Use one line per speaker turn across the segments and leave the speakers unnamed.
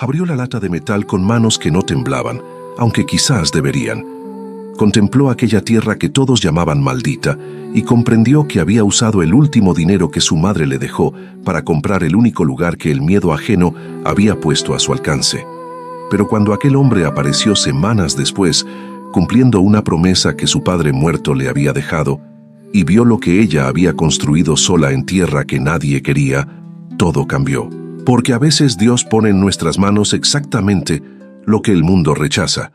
Abrió la lata de metal con manos que no temblaban, aunque quizás deberían. Contempló aquella tierra que todos llamaban maldita y comprendió que había usado el último dinero que su madre le dejó para comprar el único lugar que el miedo ajeno había puesto a su alcance. Pero cuando aquel hombre apareció semanas después, cumpliendo una promesa que su padre muerto le había dejado, y vio lo que ella había construido sola en tierra que nadie quería, todo cambió. Porque a veces Dios pone en nuestras manos exactamente lo que el mundo rechaza,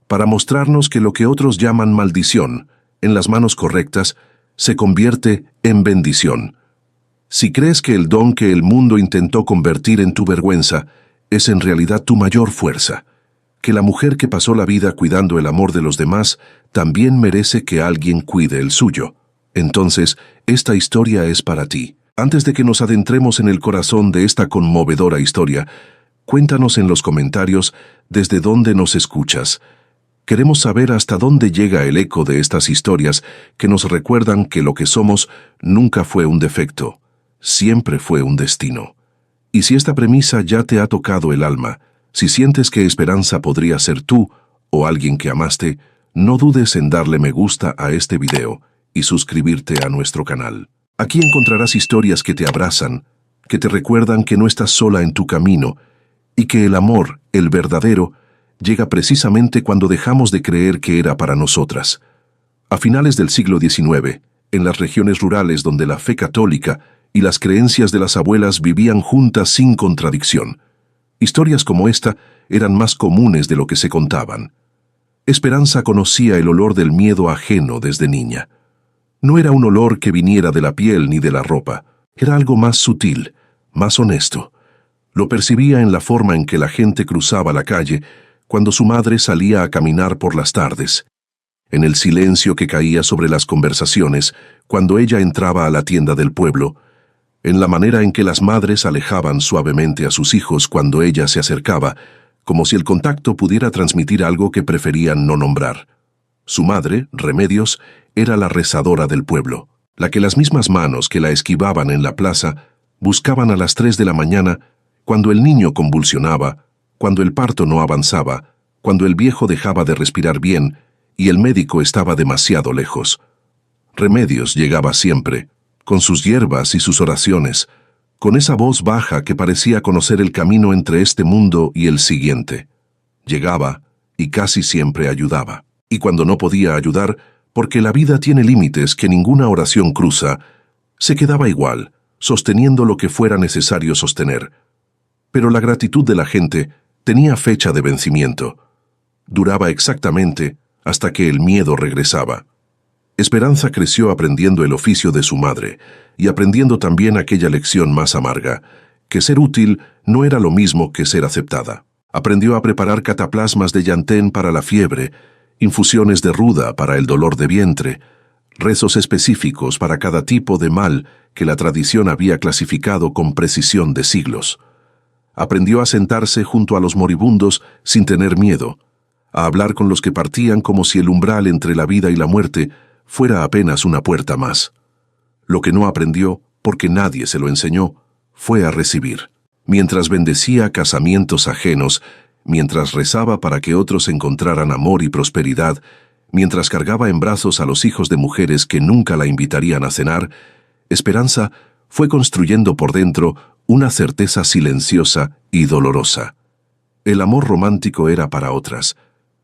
para mostrarnos que lo que otros llaman maldición, en las manos correctas, se convierte en bendición. Si crees que el don que el mundo intentó convertir en tu vergüenza es en realidad tu mayor fuerza, que la mujer que pasó la vida cuidando el amor de los demás también merece que alguien cuide el suyo, entonces esta historia es para ti. Antes de que nos adentremos en el corazón de esta conmovedora historia, cuéntanos en los comentarios desde dónde nos escuchas. Queremos saber hasta dónde llega el eco de estas historias que nos recuerdan que lo que somos nunca fue un defecto, siempre fue un destino. Y si esta premisa ya te ha tocado el alma, si sientes que Esperanza podría ser tú o alguien que amaste, no dudes en darle me gusta a este video y suscribirte a nuestro canal. Aquí encontrarás historias que te abrazan, que te recuerdan que no estás sola en tu camino y que el amor, el verdadero, llega precisamente cuando dejamos de creer que era para nosotras. A finales del siglo XIX, en las regiones rurales donde la fe católica y las creencias de las abuelas vivían juntas sin contradicción, historias como esta eran más comunes de lo que se contaban. Esperanza conocía el olor del miedo ajeno desde niña. No era un olor que viniera de la piel ni de la ropa, era algo más sutil, más honesto. Lo percibía en la forma en que la gente cruzaba la calle cuando su madre salía a caminar por las tardes, en el silencio que caía sobre las conversaciones cuando ella entraba a la tienda del pueblo, en la manera en que las madres alejaban suavemente a sus hijos cuando ella se acercaba, como si el contacto pudiera transmitir algo que preferían no nombrar. Su madre, Remedios, era la rezadora del pueblo, la que las mismas manos que la esquivaban en la plaza buscaban a las 3 de la mañana, cuando el niño convulsionaba, cuando el parto no avanzaba, cuando el viejo dejaba de respirar bien y el médico estaba demasiado lejos. Remedios llegaba siempre, con sus hierbas y sus oraciones, con esa voz baja que parecía conocer el camino entre este mundo y el siguiente. Llegaba y casi siempre ayudaba. Y cuando no podía ayudar, porque la vida tiene límites que ninguna oración cruza, se quedaba igual, sosteniendo lo que fuera necesario sostener. Pero la gratitud de la gente tenía fecha de vencimiento. Duraba exactamente hasta que el miedo regresaba. Esperanza creció aprendiendo el oficio de su madre y aprendiendo también aquella lección más amarga, que ser útil no era lo mismo que ser aceptada. Aprendió a preparar cataplasmas de llantén para la fiebre, infusiones de ruda para el dolor de vientre, rezos específicos para cada tipo de mal que la tradición había clasificado con precisión de siglos. Aprendió a sentarse junto a los moribundos sin tener miedo, a hablar con los que partían como si el umbral entre la vida y la muerte fuera apenas una puerta más. Lo que no aprendió, porque nadie se lo enseñó, fue a recibir. Mientras bendecía casamientos ajenos, mientras rezaba para que otros encontraran amor y prosperidad, mientras cargaba en brazos a los hijos de mujeres que nunca la invitarían a cenar, Esperanza fue construyendo por dentro una certeza silenciosa y dolorosa. El amor romántico era para otras,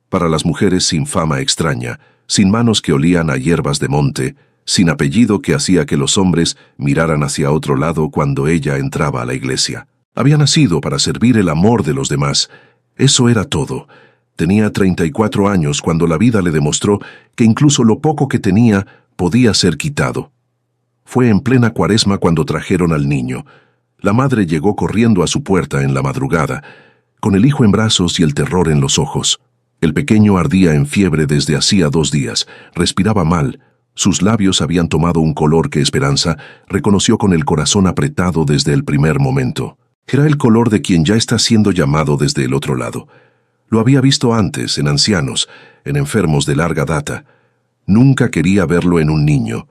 para las mujeres sin fama extraña, sin manos que olían a hierbas de monte, sin apellido que hacía que los hombres miraran hacia otro lado cuando ella entraba a la iglesia. Había nacido para servir el amor de los demás. Eso era todo. Tenía 34 años cuando la vida le demostró que incluso lo poco que tenía podía ser quitado. Fue en plena Cuaresma cuando trajeron al niño. La madre llegó corriendo a su puerta en la madrugada, con el hijo en brazos y el terror en los ojos. El pequeño ardía en fiebre desde hacía 2 días, respiraba mal, sus labios habían tomado un color que Esperanza reconoció con el corazón apretado desde el primer momento. Era el color de quien ya está siendo llamado desde el otro lado. Lo había visto antes, en ancianos, en enfermos de larga data. Nunca quería verlo en un niño.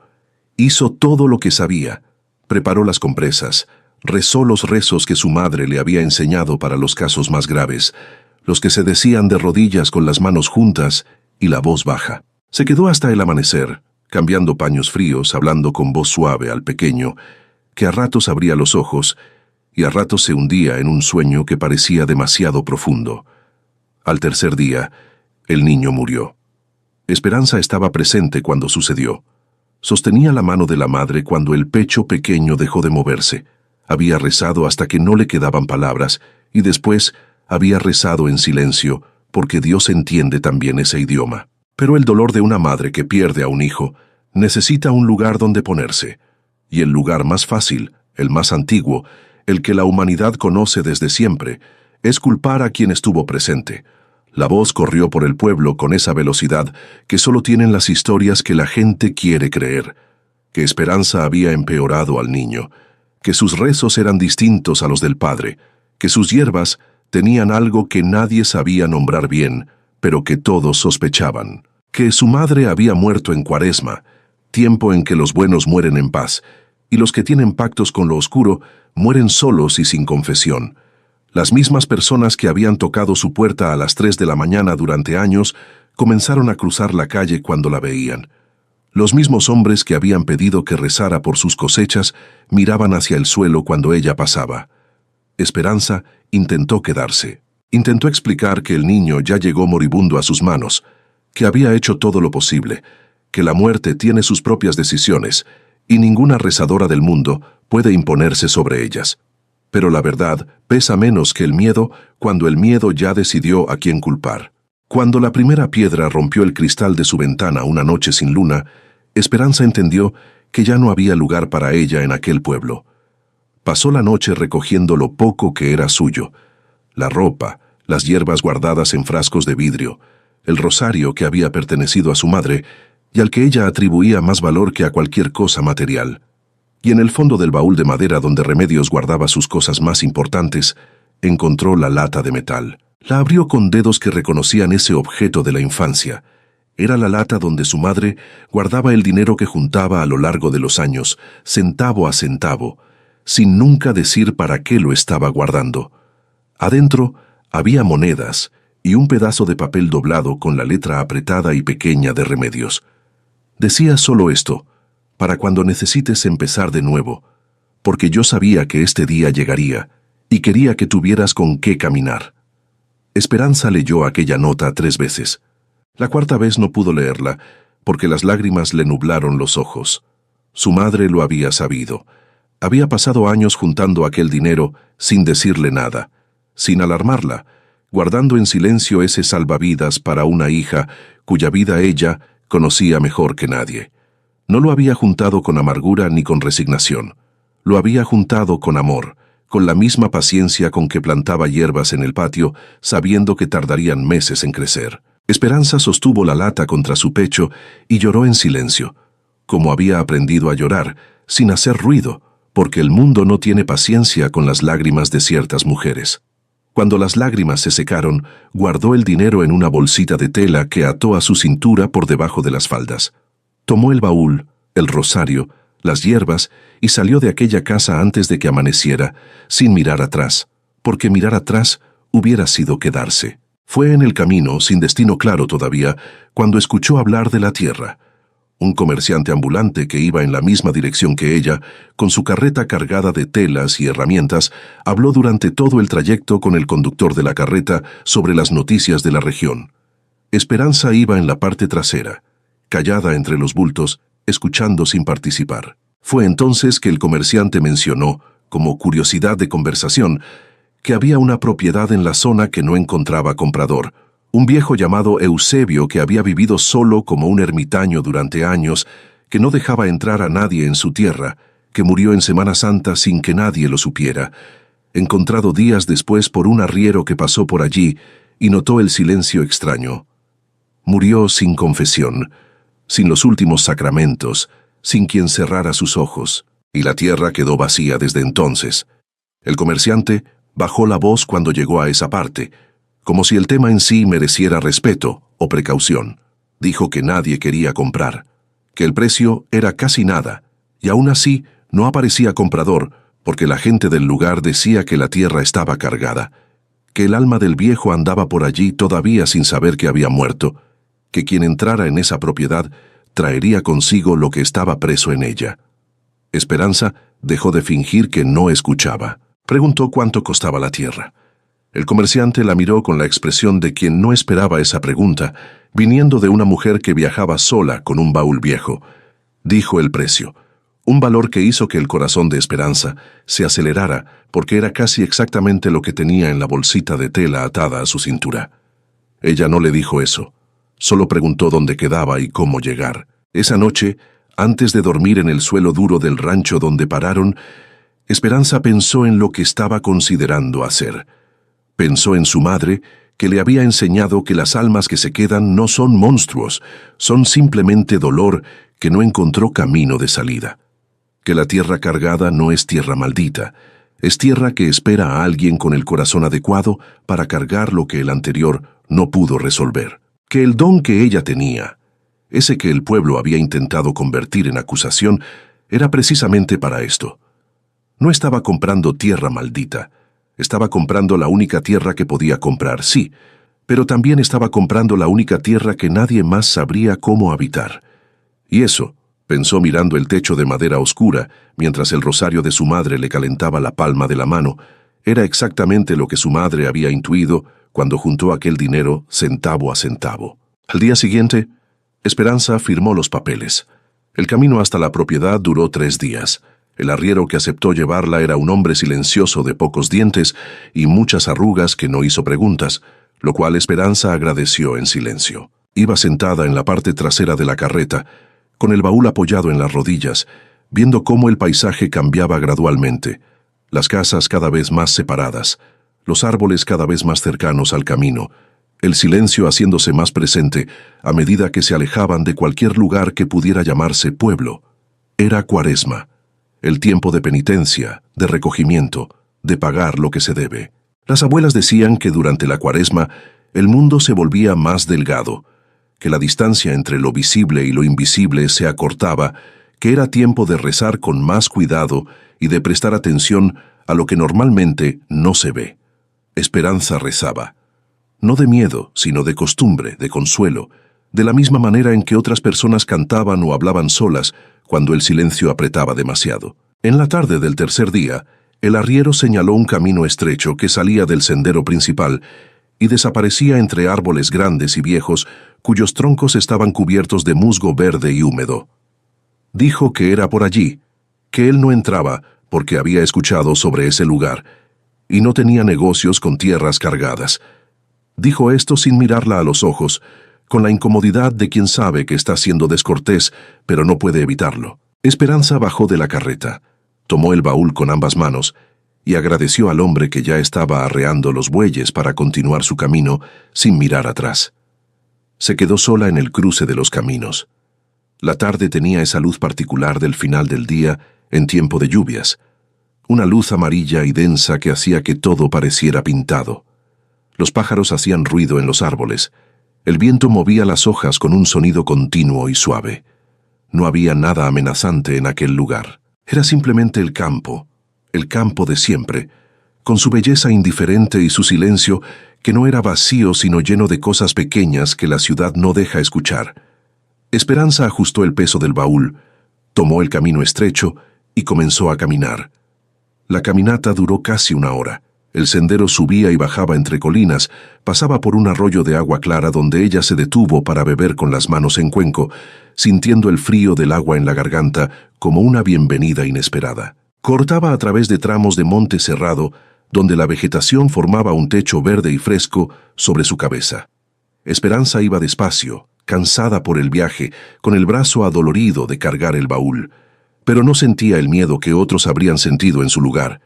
Hizo todo lo que sabía. Preparó las compresas, Rezó los rezos que su madre le había enseñado para los casos más graves, los que se decían de rodillas con las manos juntas y la voz baja. Se quedó hasta el amanecer, cambiando paños fríos, hablando con voz suave al pequeño, que a ratos abría los ojos y a ratos se hundía en un sueño que parecía demasiado profundo. Al tercer día, el niño murió. Esperanza estaba presente cuando sucedió. Sostenía la mano de la madre cuando el pecho pequeño dejó de moverse. Había rezado hasta que no le quedaban palabras y después había rezado en silencio porque Dios entiende también ese idioma. Pero el dolor de una madre que pierde a un hijo necesita un lugar donde ponerse. Y el lugar más fácil, el más antiguo, el que la humanidad conoce desde siempre, es culpar a quien estuvo presente. La voz corrió por el pueblo con esa velocidad que solo tienen las historias que la gente quiere creer. Que Esperanza había empeorado al niño, que sus rezos eran distintos a los del padre, que sus hierbas tenían algo que nadie sabía nombrar bien, pero que todos sospechaban. Que su madre había muerto en Cuaresma, tiempo en que los buenos mueren en paz, y los que tienen pactos con lo oscuro mueren solos y sin confesión. Las mismas personas que habían tocado su puerta a las 3 de la mañana durante años comenzaron a cruzar la calle cuando la veían. Los mismos hombres que habían pedido que rezara por sus cosechas miraban hacia el suelo cuando ella pasaba. Esperanza intentó quedarse. Intentó explicar que el niño ya llegó moribundo a sus manos, que había hecho todo lo posible, que la muerte tiene sus propias decisiones y ninguna rezadora del mundo puede imponerse sobre ellas. Pero la verdad pesa menos que el miedo cuando el miedo ya decidió a quién culpar. Cuando la primera piedra rompió el cristal de su ventana una noche sin luna, Esperanza entendió que ya no había lugar para ella en aquel pueblo. Pasó la noche recogiendo lo poco que era suyo: la ropa, las hierbas guardadas en frascos de vidrio, el rosario que había pertenecido a su madre y al que ella atribuía más valor que a cualquier cosa material. Y en el fondo del baúl de madera donde Remedios guardaba sus cosas más importantes, encontró la lata de metal. La abrió con dedos que reconocían ese objeto de la infancia. Era la lata donde su madre guardaba el dinero que juntaba a lo largo de los años, centavo a centavo, sin nunca decir para qué lo estaba guardando. Adentro había monedas y un pedazo de papel doblado con la letra apretada y pequeña de Remedios. Decía solo esto: para cuando necesites empezar de nuevo, porque yo sabía que este día llegaría y quería que tuvieras con qué caminar. Esperanza leyó aquella nota 3 veces. La cuarta vez no pudo leerla, porque las lágrimas le nublaron los ojos. Su madre lo había sabido. Había pasado años juntando aquel dinero sin decirle nada, sin alarmarla, guardando en silencio ese salvavidas para una hija cuya vida ella conocía mejor que nadie. No lo había juntado con amargura ni con resignación. Lo había juntado con amor, con la misma paciencia con que plantaba hierbas en el patio, sabiendo que tardarían meses en crecer. Esperanza sostuvo la lata contra su pecho y lloró en silencio, como había aprendido a llorar, sin hacer ruido, porque el mundo no tiene paciencia con las lágrimas de ciertas mujeres. Cuando las lágrimas se secaron, guardó el dinero en una bolsita de tela que ató a su cintura por debajo de las faldas. Tomó el baúl, el rosario, las hierbas y salió de aquella casa antes de que amaneciera, sin mirar atrás, porque mirar atrás hubiera sido quedarse. Fue en el camino, sin destino claro todavía, cuando escuchó hablar de la tierra. Un comerciante ambulante que iba en la misma dirección que ella, con su carreta cargada de telas y herramientas, habló durante todo el trayecto con el conductor de la carreta sobre las noticias de la región. Esperanza iba en la parte trasera, callada entre los bultos, escuchando sin participar. Fue entonces que el comerciante mencionó, como curiosidad de conversación, que había una propiedad en la zona que no encontraba comprador, un viejo llamado Eusebio que había vivido solo como un ermitaño durante años, que no dejaba entrar a nadie en su tierra, que murió en Semana Santa sin que nadie lo supiera, encontrado días después por un arriero que pasó por allí y notó el silencio extraño. Murió sin confesión, sin los últimos sacramentos, sin quien cerrara sus ojos, y la tierra quedó vacía desde entonces. El comerciante bajó la voz cuando llegó a esa parte, como si el tema en sí mereciera respeto o precaución. Dijo que nadie quería comprar, que el precio era casi nada, y aún así no aparecía comprador, porque la gente del lugar decía que la tierra estaba cargada, que el alma del viejo andaba por allí todavía sin saber que había muerto, que quien entrara en esa propiedad traería consigo lo que estaba preso en ella. Esperanza dejó de fingir que no escuchaba. Preguntó cuánto costaba la tierra. El comerciante la miró con la expresión de quien no esperaba esa pregunta, viniendo de una mujer que viajaba sola con un baúl viejo. Dijo el precio, un valor que hizo que el corazón de Esperanza se acelerara porque era casi exactamente lo que tenía en la bolsita de tela atada a su cintura. Ella no le dijo eso, solo preguntó dónde quedaba y cómo llegar. Esa noche, antes de dormir en el suelo duro del rancho donde pararon, Esperanza pensó en lo que estaba considerando hacer. Pensó en su madre, que le había enseñado que las almas que se quedan no son monstruos, son simplemente dolor que no encontró camino de salida. Que la tierra cargada no es tierra maldita, es tierra que espera a alguien con el corazón adecuado para cargar lo que el anterior no pudo resolver. Que el don que ella tenía, ese que el pueblo había intentado convertir en acusación, era precisamente para esto. No estaba comprando tierra maldita, estaba comprando la única tierra que podía comprar, sí, pero también estaba comprando la única tierra que nadie más sabría cómo habitar. Y eso, pensó mirando el techo de madera oscura, mientras el rosario de su madre le calentaba la palma de la mano, era exactamente lo que su madre había intuido cuando juntó aquel dinero centavo a centavo. Al día siguiente, Esperanza firmó los papeles. El camino hasta la propiedad duró 3 días. El arriero que aceptó llevarla era un hombre silencioso de pocos dientes y muchas arrugas que no hizo preguntas, lo cual Esperanza agradeció en silencio. Iba sentada en la parte trasera de la carreta, con el baúl apoyado en las rodillas, viendo cómo el paisaje cambiaba gradualmente, las casas cada vez más separadas, los árboles cada vez más cercanos al camino, el silencio haciéndose más presente a medida que se alejaban de cualquier lugar que pudiera llamarse pueblo. Era Cuaresma, el tiempo de penitencia, de recogimiento, de pagar lo que se debe. Las abuelas decían que durante la Cuaresma el mundo se volvía más delgado, que la distancia entre lo visible y lo invisible se acortaba, que era tiempo de rezar con más cuidado y de prestar atención a lo que normalmente no se ve. Esperanza rezaba. No de miedo, sino de costumbre, de consuelo, de la misma manera en que otras personas cantaban o hablaban solas cuando el silencio apretaba demasiado. En la tarde del tercer día, el arriero señaló un camino estrecho que salía del sendero principal y desaparecía entre árboles grandes y viejos cuyos troncos estaban cubiertos de musgo verde y húmedo. Dijo que era por allí, que él no entraba porque había escuchado sobre ese lugar y no tenía negocios con tierras cargadas. Dijo esto sin mirarla a los ojos, con la incomodidad de quien sabe que está siendo descortés, pero no puede evitarlo. Esperanza bajó de la carreta, tomó el baúl con ambas manos y agradeció al hombre que ya estaba arreando los bueyes para continuar su camino sin mirar atrás. Se quedó sola en el cruce de los caminos. La tarde tenía esa luz particular del final del día en tiempo de lluvias, una luz amarilla y densa que hacía que todo pareciera pintado. Los pájaros hacían ruido en los árboles. El viento movía las hojas con un sonido continuo y suave. No había nada amenazante en aquel lugar. Era simplemente el campo de siempre, con su belleza indiferente y su silencio que no era vacío sino lleno de cosas pequeñas que la ciudad no deja escuchar. Esperanza ajustó el peso del baúl, tomó el camino estrecho y comenzó a caminar. La caminata duró casi 1 hora. El sendero subía y bajaba entre colinas, pasaba por un arroyo de agua clara donde ella se detuvo para beber con las manos en cuenco, sintiendo el frío del agua en la garganta como una bienvenida inesperada. Cortaba a través de tramos de monte cerrado, donde la vegetación formaba un techo verde y fresco sobre su cabeza. Esperanza iba despacio, cansada por el viaje, con el brazo adolorido de cargar el baúl, pero no sentía el miedo que otros habrían sentido en su lugar.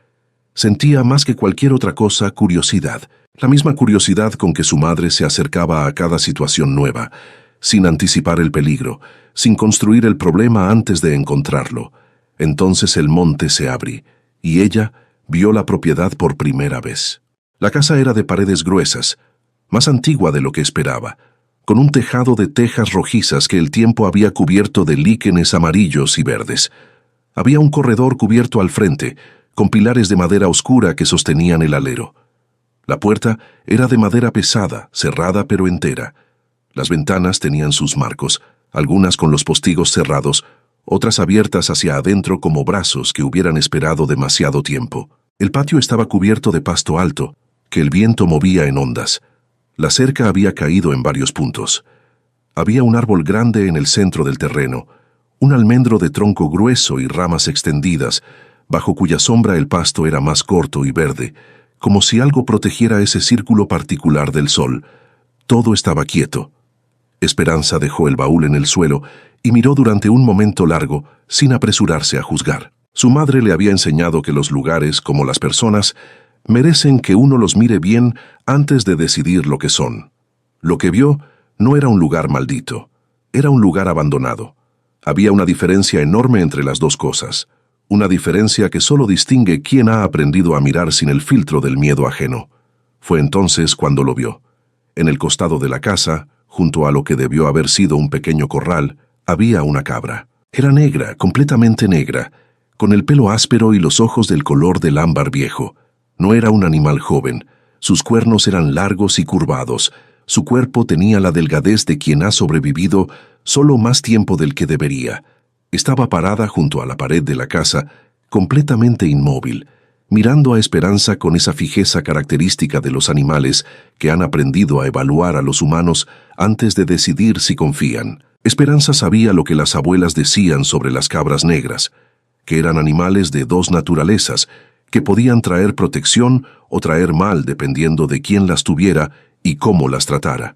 Sentía más que cualquier otra cosa curiosidad, la misma curiosidad con que su madre se acercaba a cada situación nueva, sin anticipar el peligro, sin construir el problema antes de encontrarlo. Entonces el monte se abrió, y ella vio la propiedad por primera vez. La casa era de paredes gruesas, más antigua de lo que esperaba, con un tejado de tejas rojizas que el tiempo había cubierto de líquenes amarillos y verdes. Había un corredor cubierto al frente, con pilares de madera oscura que sostenían el alero. La puerta era de madera pesada, cerrada pero entera. Las ventanas tenían sus marcos, algunas con los postigos cerrados, otras abiertas hacia adentro como brazos que hubieran esperado demasiado tiempo. El patio estaba cubierto de pasto alto, que el viento movía en ondas. La cerca había caído en varios puntos. Había un árbol grande en el centro del terreno, un almendro de tronco grueso y ramas extendidas, bajo cuya sombra el pasto era más corto y verde, como si algo protegiera ese círculo particular del sol. Todo estaba quieto. Esperanza dejó el baúl en el suelo y miró durante un momento largo, sin apresurarse a juzgar. Su madre le había enseñado que los lugares, como las personas, merecen que uno los mire bien antes de decidir lo que son. Lo que vio no era un lugar maldito, era un lugar abandonado. Había una diferencia enorme entre las dos cosas, una diferencia que solo distingue quién ha aprendido a mirar sin el filtro del miedo ajeno. Fue entonces cuando lo vio. En el costado de la casa, junto a lo que debió haber sido un pequeño corral, había una cabra. Era negra, completamente negra, con el pelo áspero y los ojos del color del ámbar viejo. No era un animal joven. Sus cuernos eran largos y curvados. Su cuerpo tenía la delgadez de quien ha sobrevivido solo más tiempo del que debería. Estaba parada junto a la pared de la casa, completamente inmóvil, mirando a Esperanza con esa fijeza característica de los animales que han aprendido a evaluar a los humanos antes de decidir si confían. Esperanza sabía lo que las abuelas decían sobre las cabras negras, que eran animales de dos naturalezas, que podían traer protección o traer mal dependiendo de quién las tuviera y cómo las tratara.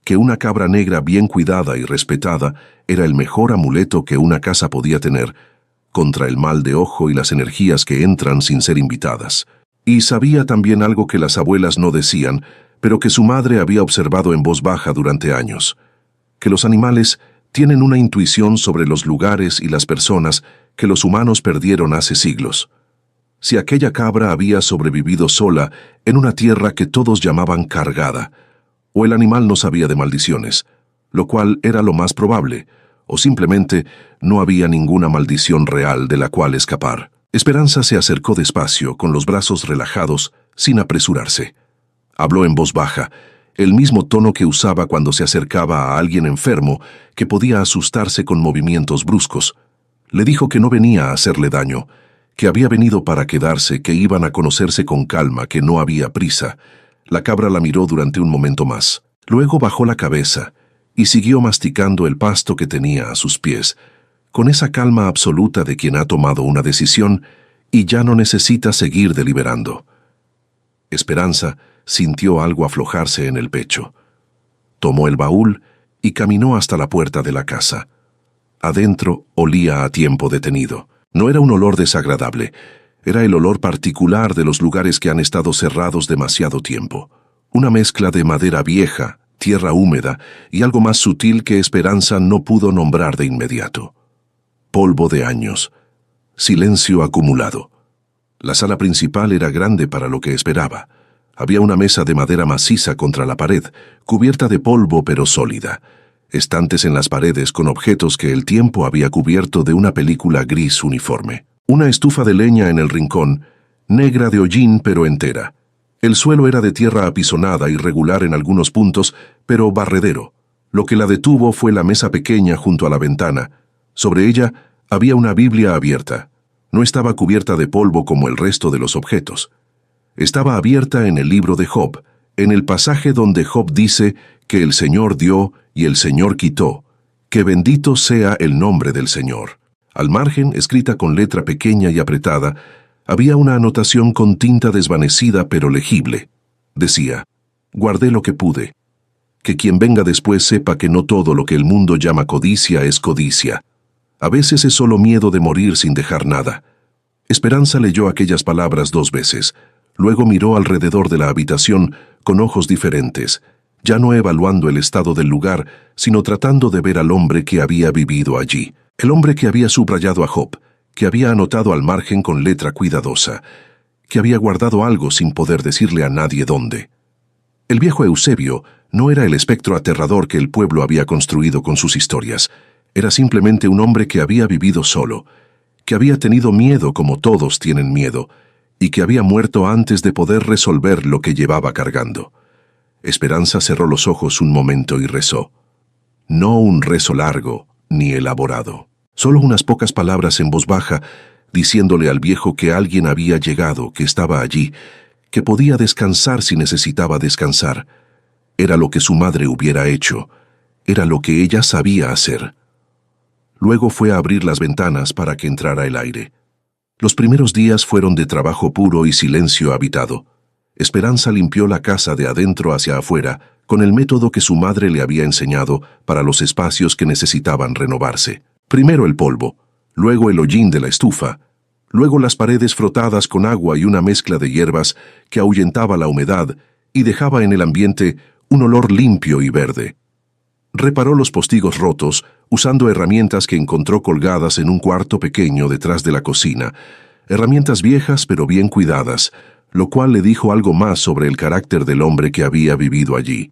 Que una cabra negra bien cuidada y respetada era el mejor amuleto que una casa podía tener contra el mal de ojo y las energías que entran sin ser invitadas. Y sabía también algo que las abuelas no decían, pero que su madre había observado en voz baja durante años, que los animales tienen una intuición sobre los lugares y las personas que los humanos perdieron hace siglos. Si aquella cabra había sobrevivido sola en una tierra que todos llamaban cargada, o el animal no sabía de maldiciones, lo cual era lo más probable, o simplemente no había ninguna maldición real de la cual escapar. Esperanza se acercó despacio, con los brazos relajados, sin apresurarse. Habló en voz baja, el mismo tono que usaba cuando se acercaba a alguien enfermo que podía asustarse con movimientos bruscos. Le dijo que no venía a hacerle daño, que había venido para quedarse, que iban a conocerse con calma, que no había prisa. La cabra la miró durante un momento más. Luego bajó la cabeza y siguió masticando el pasto que tenía a sus pies, con esa calma absoluta de quien ha tomado una decisión y ya no necesita seguir deliberando. Esperanza sintió algo aflojarse en el pecho. Tomó el baúl y caminó hasta la puerta de la casa. Adentro olía a tiempo detenido. No era un olor desagradable, era el olor particular de los lugares que han estado cerrados demasiado tiempo. Una mezcla de madera vieja, tierra húmeda y algo más sutil que Esperanza no pudo nombrar de inmediato. Polvo de años. Silencio acumulado. La sala principal era grande para lo que esperaba. Había una mesa de madera maciza contra la pared, cubierta de polvo pero sólida. Estantes en las paredes con objetos que el tiempo había cubierto de una película gris uniforme. Una estufa de leña en el rincón, negra de hollín pero entera. El suelo era de tierra apisonada, irregular en algunos puntos, pero barredero. Lo que la detuvo fue la mesa pequeña junto a la ventana. Sobre ella había una Biblia abierta. No estaba cubierta de polvo como el resto de los objetos. Estaba abierta en el libro de Job, en el pasaje donde Job dice que el Señor dio y el Señor quitó, que bendito sea el nombre del Señor. Al margen, escrita con letra pequeña y apretada, había una anotación con tinta desvanecida pero legible. Decía, guardé lo que pude. Que quien venga después sepa que no todo lo que el mundo llama codicia es codicia. A veces es solo miedo de morir sin dejar nada. Esperanza leyó aquellas palabras 2 veces. Luego miró alrededor de la habitación con ojos diferentes, ya no evaluando el estado del lugar, sino tratando de ver al hombre que había vivido allí. El hombre que había subrayado a Job, que había anotado al margen con letra cuidadosa, que había guardado algo sin poder decirle a nadie dónde. El viejo Eusebio no era el espectro aterrador que el pueblo había construido con sus historias. Era simplemente un hombre que había vivido solo, que había tenido miedo como todos tienen miedo, y que había muerto antes de poder resolver lo que llevaba cargando. Esperanza cerró los ojos un momento y rezó. No un rezo largo ni elaborado, solo unas pocas palabras en voz baja, diciéndole al viejo que alguien había llegado, que estaba allí, que podía descansar si necesitaba descansar. Era lo que su madre hubiera hecho, era lo que ella sabía hacer. Luego fue a abrir las ventanas para que entrara el aire. Los primeros días fueron de trabajo puro y silencio habitado. Esperanza limpió la casa de adentro hacia afuera con el método que su madre le había enseñado para los espacios que necesitaban renovarse. Primero el polvo, luego el hollín de la estufa, luego las paredes frotadas con agua y una mezcla de hierbas que ahuyentaba la humedad y dejaba en el ambiente un olor limpio y verde. Reparó los postigos rotos usando herramientas que encontró colgadas en un cuarto pequeño detrás de la cocina, herramientas viejas pero bien cuidadas, lo cual le dijo algo más sobre el carácter del hombre que había vivido allí.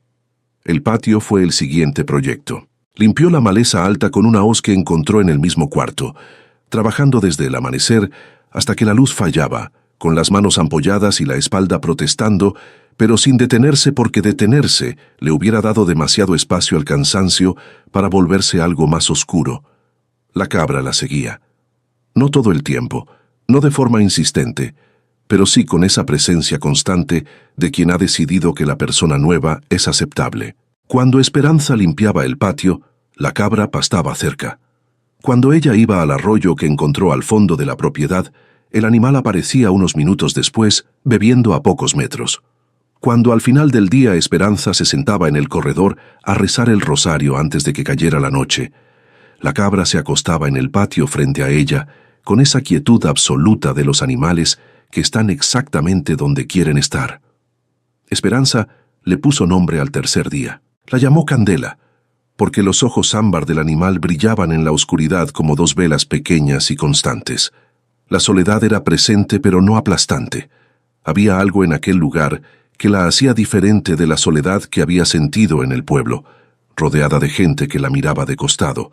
El patio fue el siguiente proyecto. Limpió la maleza alta con una hoz que encontró en el mismo cuarto, trabajando desde el amanecer hasta que la luz fallaba, con las manos ampolladas y la espalda protestando, pero sin detenerse porque detenerse le hubiera dado demasiado espacio al cansancio para volverse algo más oscuro. La cabra la seguía. No todo el tiempo, no de forma insistente, pero sí con esa presencia constante de quien ha decidido que la persona nueva es aceptable. Cuando Esperanza limpiaba el patio, la cabra pastaba cerca. Cuando ella iba al arroyo que encontró al fondo de la propiedad, el animal aparecía unos minutos después, bebiendo a pocos metros. Cuando al final del día Esperanza se sentaba en el corredor a rezar el rosario antes de que cayera la noche, la cabra se acostaba en el patio frente a ella, con esa quietud absoluta de los animales que están exactamente donde quieren estar. Esperanza le puso nombre al tercer día. La llamó Candela, porque los ojos ámbar del animal brillaban en la oscuridad como dos velas pequeñas y constantes. La soledad era presente pero no aplastante. Había algo en aquel lugar que la hacía diferente de la soledad que había sentido en el pueblo, rodeada de gente que la miraba de costado.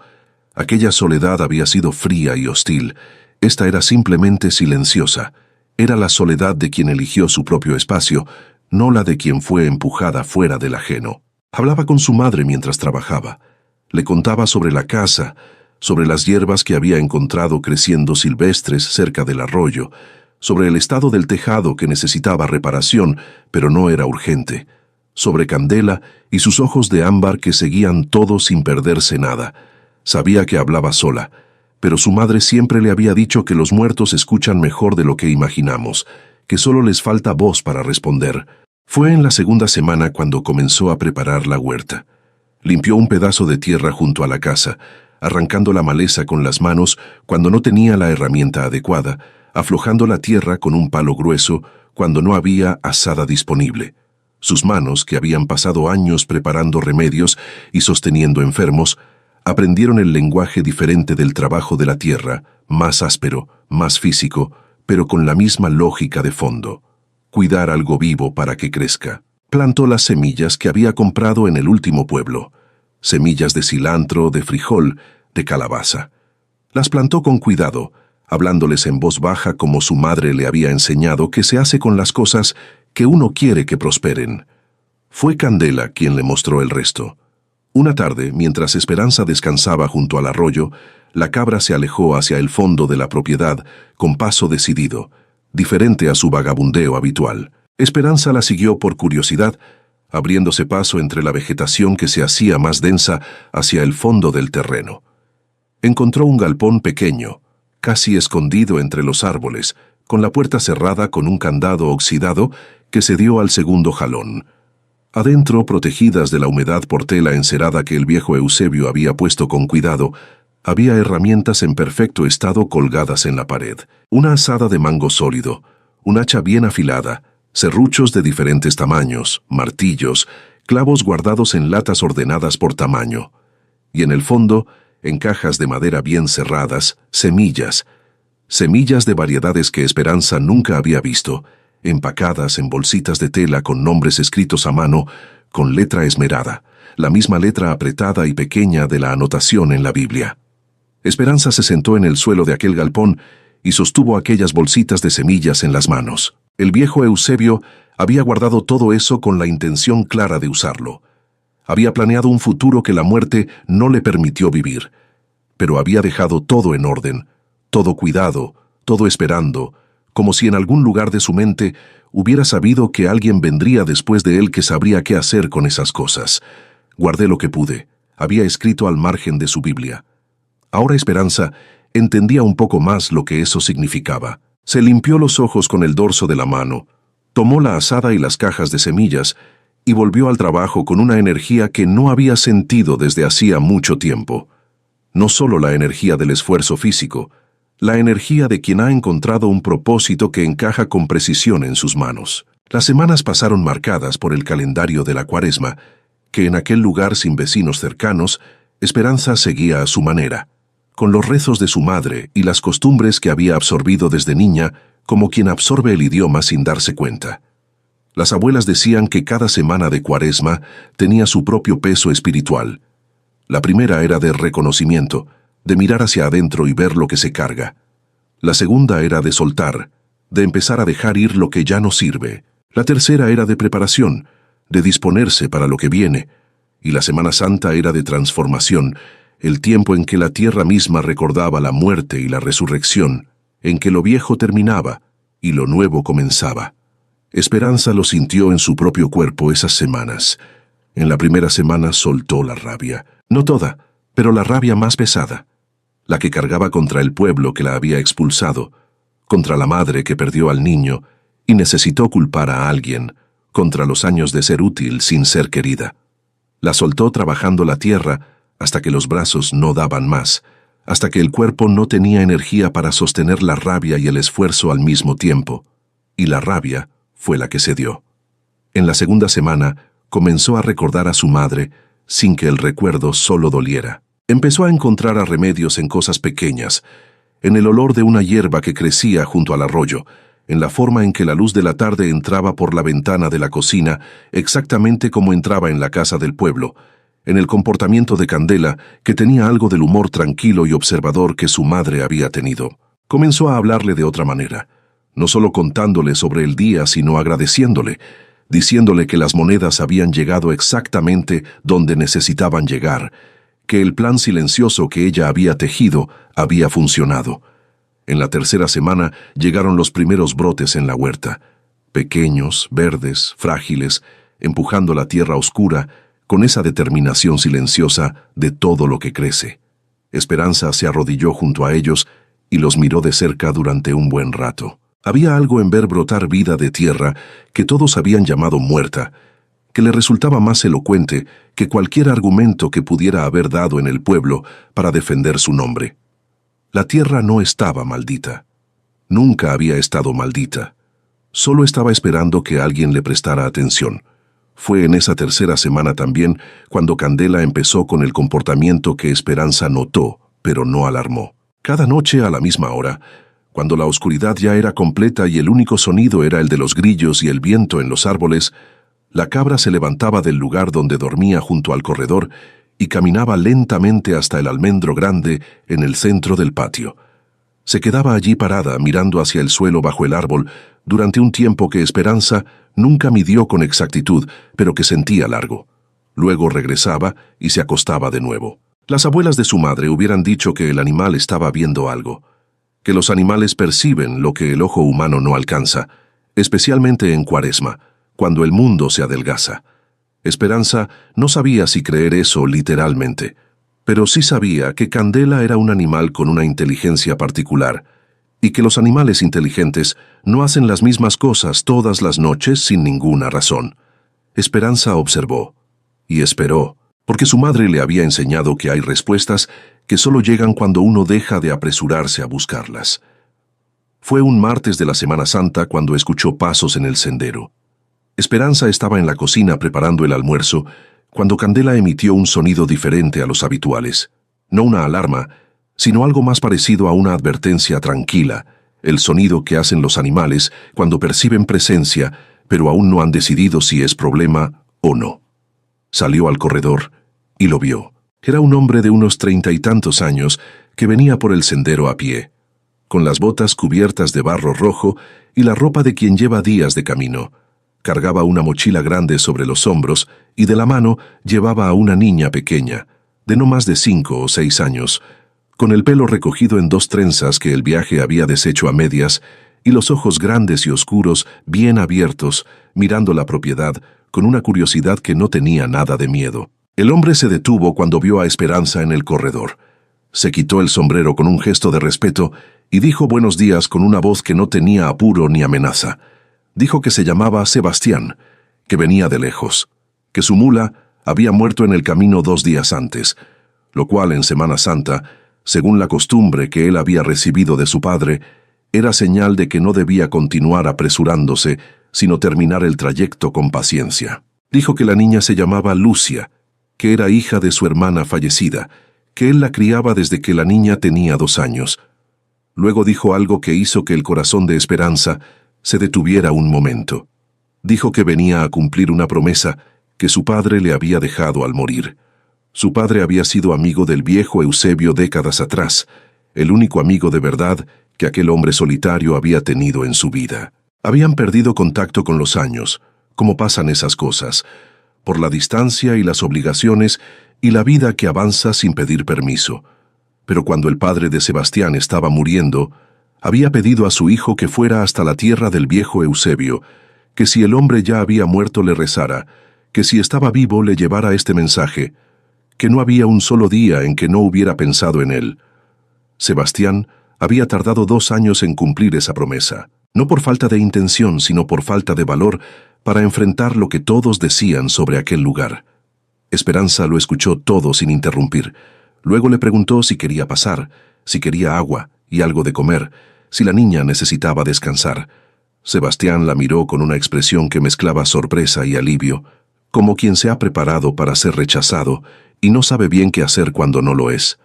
Aquella soledad había sido fría y hostil. Esta era simplemente silenciosa. Era la soledad de quien eligió su propio espacio, no la de quien fue empujada fuera del ajeno. Hablaba con su madre mientras trabajaba. Le contaba sobre la casa, sobre las hierbas que había encontrado creciendo silvestres cerca del arroyo, sobre el estado del tejado que necesitaba reparación, pero no era urgente, sobre Candela y sus ojos de ámbar que seguían todo sin perderse nada. Sabía que hablaba sola, pero su madre siempre le había dicho que los muertos escuchan mejor de lo que imaginamos, que solo les falta voz para responder. Fue en la segunda semana cuando comenzó a preparar la huerta. Limpió un pedazo de tierra junto a la casa, arrancando la maleza con las manos cuando no tenía la herramienta adecuada, aflojando la tierra con un palo grueso cuando no había azada disponible. Sus manos, que habían pasado años preparando remedios y sosteniendo enfermos, aprendieron el lenguaje diferente del trabajo de la tierra, más áspero, más físico, pero con la misma lógica de fondo. Cuidar algo vivo para que crezca. Plantó las semillas que había comprado en el último pueblo. Semillas de cilantro, de frijol, de calabaza. Las plantó con cuidado, hablándoles en voz baja como su madre le había enseñado que se hace con las cosas que uno quiere que prosperen. Fue Candela quien le mostró el resto. Una tarde, mientras Esperanza descansaba junto al arroyo, la cabra se alejó hacia el fondo de la propiedad con paso decidido, diferente a su vagabundeo habitual. Esperanza la siguió por curiosidad, abriéndose paso entre la vegetación que se hacía más densa hacia el fondo del terreno. Encontró un galpón pequeño, casi escondido entre los árboles, con la puerta cerrada con un candado oxidado que se dio al segundo jalón. Adentro, protegidas de la humedad por tela encerada que el viejo Eusebio había puesto con cuidado, había herramientas en perfecto estado colgadas en la pared. Una azada de mango sólido, un hacha bien afilada, serruchos de diferentes tamaños, martillos, clavos guardados en latas ordenadas por tamaño. Y en el fondo, en cajas de madera bien cerradas, semillas de variedades que Esperanza nunca había visto, empacadas en bolsitas de tela con nombres escritos a mano, con letra esmerada, la misma letra apretada y pequeña de la anotación en la Biblia. Esperanza se sentó en el suelo de aquel galpón y sostuvo aquellas bolsitas de semillas en las manos. El viejo Eusebio había guardado todo eso con la intención clara de usarlo. Había planeado un futuro que la muerte no le permitió vivir, pero había dejado todo en orden, todo cuidado, todo esperando, como si en algún lugar de su mente hubiera sabido que alguien vendría después de él que sabría qué hacer con esas cosas. Guardé lo que pude, había escrito al margen de su Biblia. Ahora Esperanza entendía un poco más lo que eso significaba. Se limpió los ojos con el dorso de la mano, tomó la azada y las cajas de semillas y volvió al trabajo con una energía que no había sentido desde hacía mucho tiempo. No solo la energía del esfuerzo físico, la energía de quien ha encontrado un propósito que encaja con precisión en sus manos. Las semanas pasaron marcadas por el calendario de la Cuaresma, que en aquel lugar sin vecinos cercanos, Esperanza seguía a su manera, con los rezos de su madre y las costumbres que había absorbido desde niña, como quien absorbe el idioma sin darse cuenta. Las abuelas decían que cada semana de Cuaresma tenía su propio peso espiritual. La primera era de reconocimiento, de mirar hacia adentro y ver lo que se carga. La segunda era de soltar, de empezar a dejar ir lo que ya no sirve. La tercera era de preparación, de disponerse para lo que viene. Y la Semana Santa era de transformación, el tiempo en que la tierra misma recordaba la muerte y la resurrección, en que lo viejo terminaba y lo nuevo comenzaba. Esperanza lo sintió en su propio cuerpo esas semanas. En la primera semana soltó la rabia. No toda, pero la rabia más pesada. La que cargaba contra el pueblo que la había expulsado, contra la madre que perdió al niño y necesitó culpar a alguien, contra los años de ser útil sin ser querida. La soltó trabajando la tierra hasta que los brazos no daban más, hasta que el cuerpo no tenía energía para sostener la rabia y el esfuerzo al mismo tiempo, y la rabia fue la que cedió. En la segunda semana comenzó a recordar a su madre sin que el recuerdo solo doliera. Empezó a encontrar remedios en cosas pequeñas, en el olor de una hierba que crecía junto al arroyo, en la forma en que la luz de la tarde entraba por la ventana de la cocina, exactamente como entraba en la casa del pueblo, en el comportamiento de Candela, que tenía algo del humor tranquilo y observador que su madre había tenido. Comenzó a hablarle de otra manera, no solo contándole sobre el día, sino agradeciéndole, diciéndole que las monedas habían llegado exactamente donde necesitaban llegar, que el plan silencioso que ella había tejido había funcionado. En la tercera semana llegaron los primeros brotes en la huerta, pequeños, verdes, frágiles, empujando la tierra oscura, con esa determinación silenciosa de todo lo que crece. Esperanza se arrodilló junto a ellos y los miró de cerca durante un buen rato. Había algo en ver brotar vida de tierra que todos habían llamado muerta, que le resultaba más elocuente que cualquier argumento que pudiera haber dado en el pueblo para defender su nombre. La tierra no estaba maldita. Nunca había estado maldita. Solo estaba esperando que alguien le prestara atención. Fue en esa tercera semana también cuando Candela empezó con el comportamiento que Esperanza notó, pero no alarmó. Cada noche a la misma hora, cuando la oscuridad ya era completa y el único sonido era el de los grillos y el viento en los árboles, la cabra se levantaba del lugar donde dormía junto al corredor y caminaba lentamente hasta el almendro grande en el centro del patio. Se quedaba allí parada mirando hacia el suelo bajo el árbol durante un tiempo que Esperanza nunca midió con exactitud, pero que sentía largo. Luego regresaba y se acostaba de nuevo. Las abuelas de su madre hubieran dicho que el animal estaba viendo algo, que los animales perciben lo que el ojo humano no alcanza, especialmente en Cuaresma, cuando el mundo se adelgaza. Esperanza no sabía si creer eso literalmente, pero sí sabía que Candela era un animal con una inteligencia particular, y que los animales inteligentes no hacen las mismas cosas todas las noches sin ninguna razón. Esperanza observó y esperó, porque su madre le había enseñado que hay respuestas que solo llegan cuando uno deja de apresurarse a buscarlas. Fue un martes de la Semana Santa cuando escuchó pasos en el sendero. Esperanza estaba en la cocina preparando el almuerzo cuando Candela emitió un sonido diferente a los habituales. No una alarma, sino algo más parecido a una advertencia tranquila, el sonido que hacen los animales cuando perciben presencia, pero aún no han decidido si es problema o no. Salió al corredor y lo vio. Era un hombre de unos 30 y tantos años que venía por el sendero a pie, con las botas cubiertas de barro rojo y la ropa de quien lleva días de camino. Cargaba una mochila grande sobre los hombros y de la mano llevaba a una niña pequeña, de no más de 5 o 6 años, con el pelo recogido en 2 trenzas que el viaje había deshecho a medias y los ojos grandes y oscuros, bien abiertos, mirando la propiedad con una curiosidad que no tenía nada de miedo. El hombre se detuvo cuando vio a Esperanza en el corredor. Se quitó el sombrero con un gesto de respeto y dijo buenos días con una voz que no tenía apuro ni amenaza. Dijo que se llamaba Sebastián, que venía de lejos, que su mula había muerto en el camino 2 días antes, lo cual en Semana Santa, según la costumbre que él había recibido de su padre, era señal de que no debía continuar apresurándose, sino terminar el trayecto con paciencia. Dijo que la niña se llamaba Lucia, que era hija de su hermana fallecida, que él la criaba desde que la niña tenía 2 años. Luego dijo algo que hizo que el corazón de Esperanza se detuviera un momento. Dijo que venía a cumplir una promesa que su padre le había dejado al morir. Su padre había sido amigo del viejo Eusebio décadas atrás, el único amigo de verdad que aquel hombre solitario había tenido en su vida. Habían perdido contacto con los años, como pasan esas cosas, por la distancia y las obligaciones y la vida que avanza sin pedir permiso. Pero cuando el padre de Sebastián estaba muriendo, había pedido a su hijo que fuera hasta la tierra del viejo Eusebio, que si el hombre ya había muerto le rezara, que si estaba vivo le llevara este mensaje, que no había un solo día en que no hubiera pensado en él. Sebastián había tardado 2 años en cumplir esa promesa, no por falta de intención, sino por falta de valor para enfrentar lo que todos decían sobre aquel lugar. Esperanza lo escuchó todo sin interrumpir. Luego le preguntó si quería pasar, si quería agua y algo de comer, si la niña necesitaba descansar. Sebastián la miró con una expresión que mezclaba sorpresa y alivio, como quien se ha preparado para ser rechazado y no sabe bien qué hacer cuando no lo es.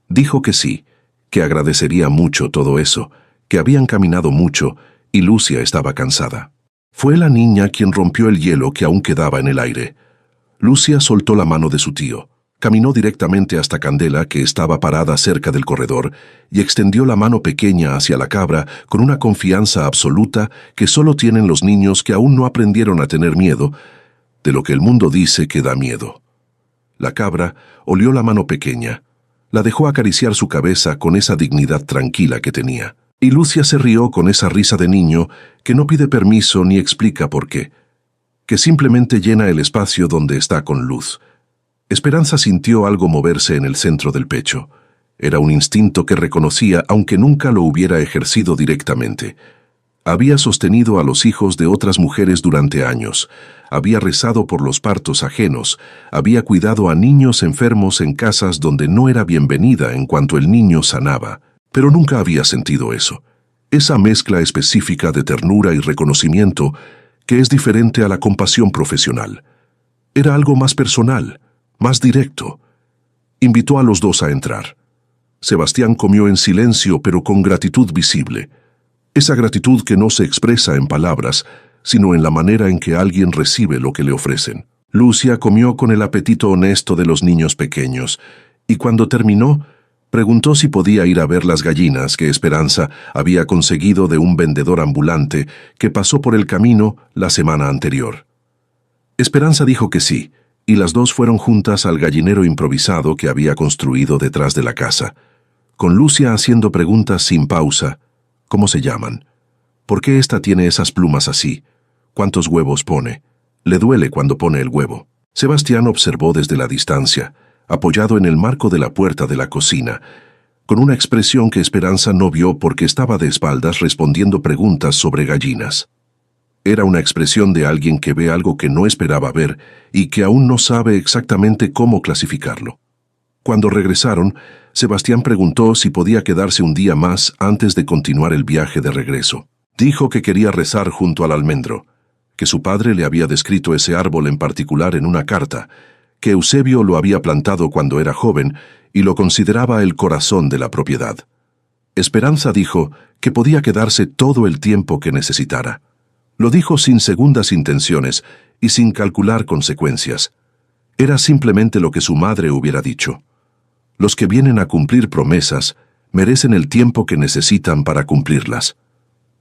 Dijo que sí, que agradecería mucho todo eso, que habían caminado mucho y Lucia estaba cansada. Fue la niña quien rompió el hielo que aún quedaba en el aire. Lucia soltó la mano de su tío, caminó directamente hasta Candela, que estaba parada cerca del corredor, y extendió la mano pequeña hacia la cabra con una confianza absoluta que solo tienen los niños que aún no aprendieron a tener miedo de lo que el mundo dice que da miedo. La cabra olió la mano pequeña, la dejó acariciar su cabeza con esa dignidad tranquila que tenía. Y Lucia se rió con esa risa de niño que no pide permiso ni explica por qué, que simplemente llena el espacio donde está con luz. Esperanza sintió algo moverse en el centro del pecho. Era un instinto que reconocía aunque nunca lo hubiera ejercido directamente. Había sostenido a los hijos de otras mujeres durante años, había rezado por los partos ajenos, había cuidado a niños enfermos en casas donde no era bienvenida en cuanto el niño sanaba. Pero nunca había sentido eso, esa mezcla específica de ternura y reconocimiento que es diferente a la compasión profesional. Era algo más personal, más directo. Invitó a los 2 a entrar. Sebastián comió en silencio pero con gratitud visible. Esa gratitud que no se expresa en palabras, sino en la manera en que alguien recibe lo que le ofrecen. Lucia comió con el apetito honesto de los niños pequeños, y cuando terminó, preguntó si podía ir a ver las gallinas que Esperanza había conseguido de un vendedor ambulante que pasó por el camino la semana anterior. Esperanza dijo que sí, y las 2 fueron juntas al gallinero improvisado que había construido detrás de la casa, con Lucia haciendo preguntas sin pausa. ¿Cómo se llaman? ¿Por qué esta tiene esas plumas así? ¿Cuántos huevos pone? ¿Le duele cuando pone el huevo? Sebastián observó desde la distancia, apoyado en el marco de la puerta de la cocina, con una expresión que Esperanza no vio porque estaba de espaldas respondiendo preguntas sobre gallinas. Era una expresión de alguien que ve algo que no esperaba ver y que aún no sabe exactamente cómo clasificarlo. Cuando regresaron, Sebastián preguntó si podía quedarse un día más antes de continuar el viaje de regreso. Dijo que quería rezar junto al almendro, que su padre le había descrito ese árbol en particular en una carta, que Eusebio lo había plantado cuando era joven y lo consideraba el corazón de la propiedad. Esperanza dijo que podía quedarse todo el tiempo que necesitara. Lo dijo sin segundas intenciones y sin calcular consecuencias. Era simplemente lo que su madre hubiera dicho. Los que vienen a cumplir promesas merecen el tiempo que necesitan para cumplirlas.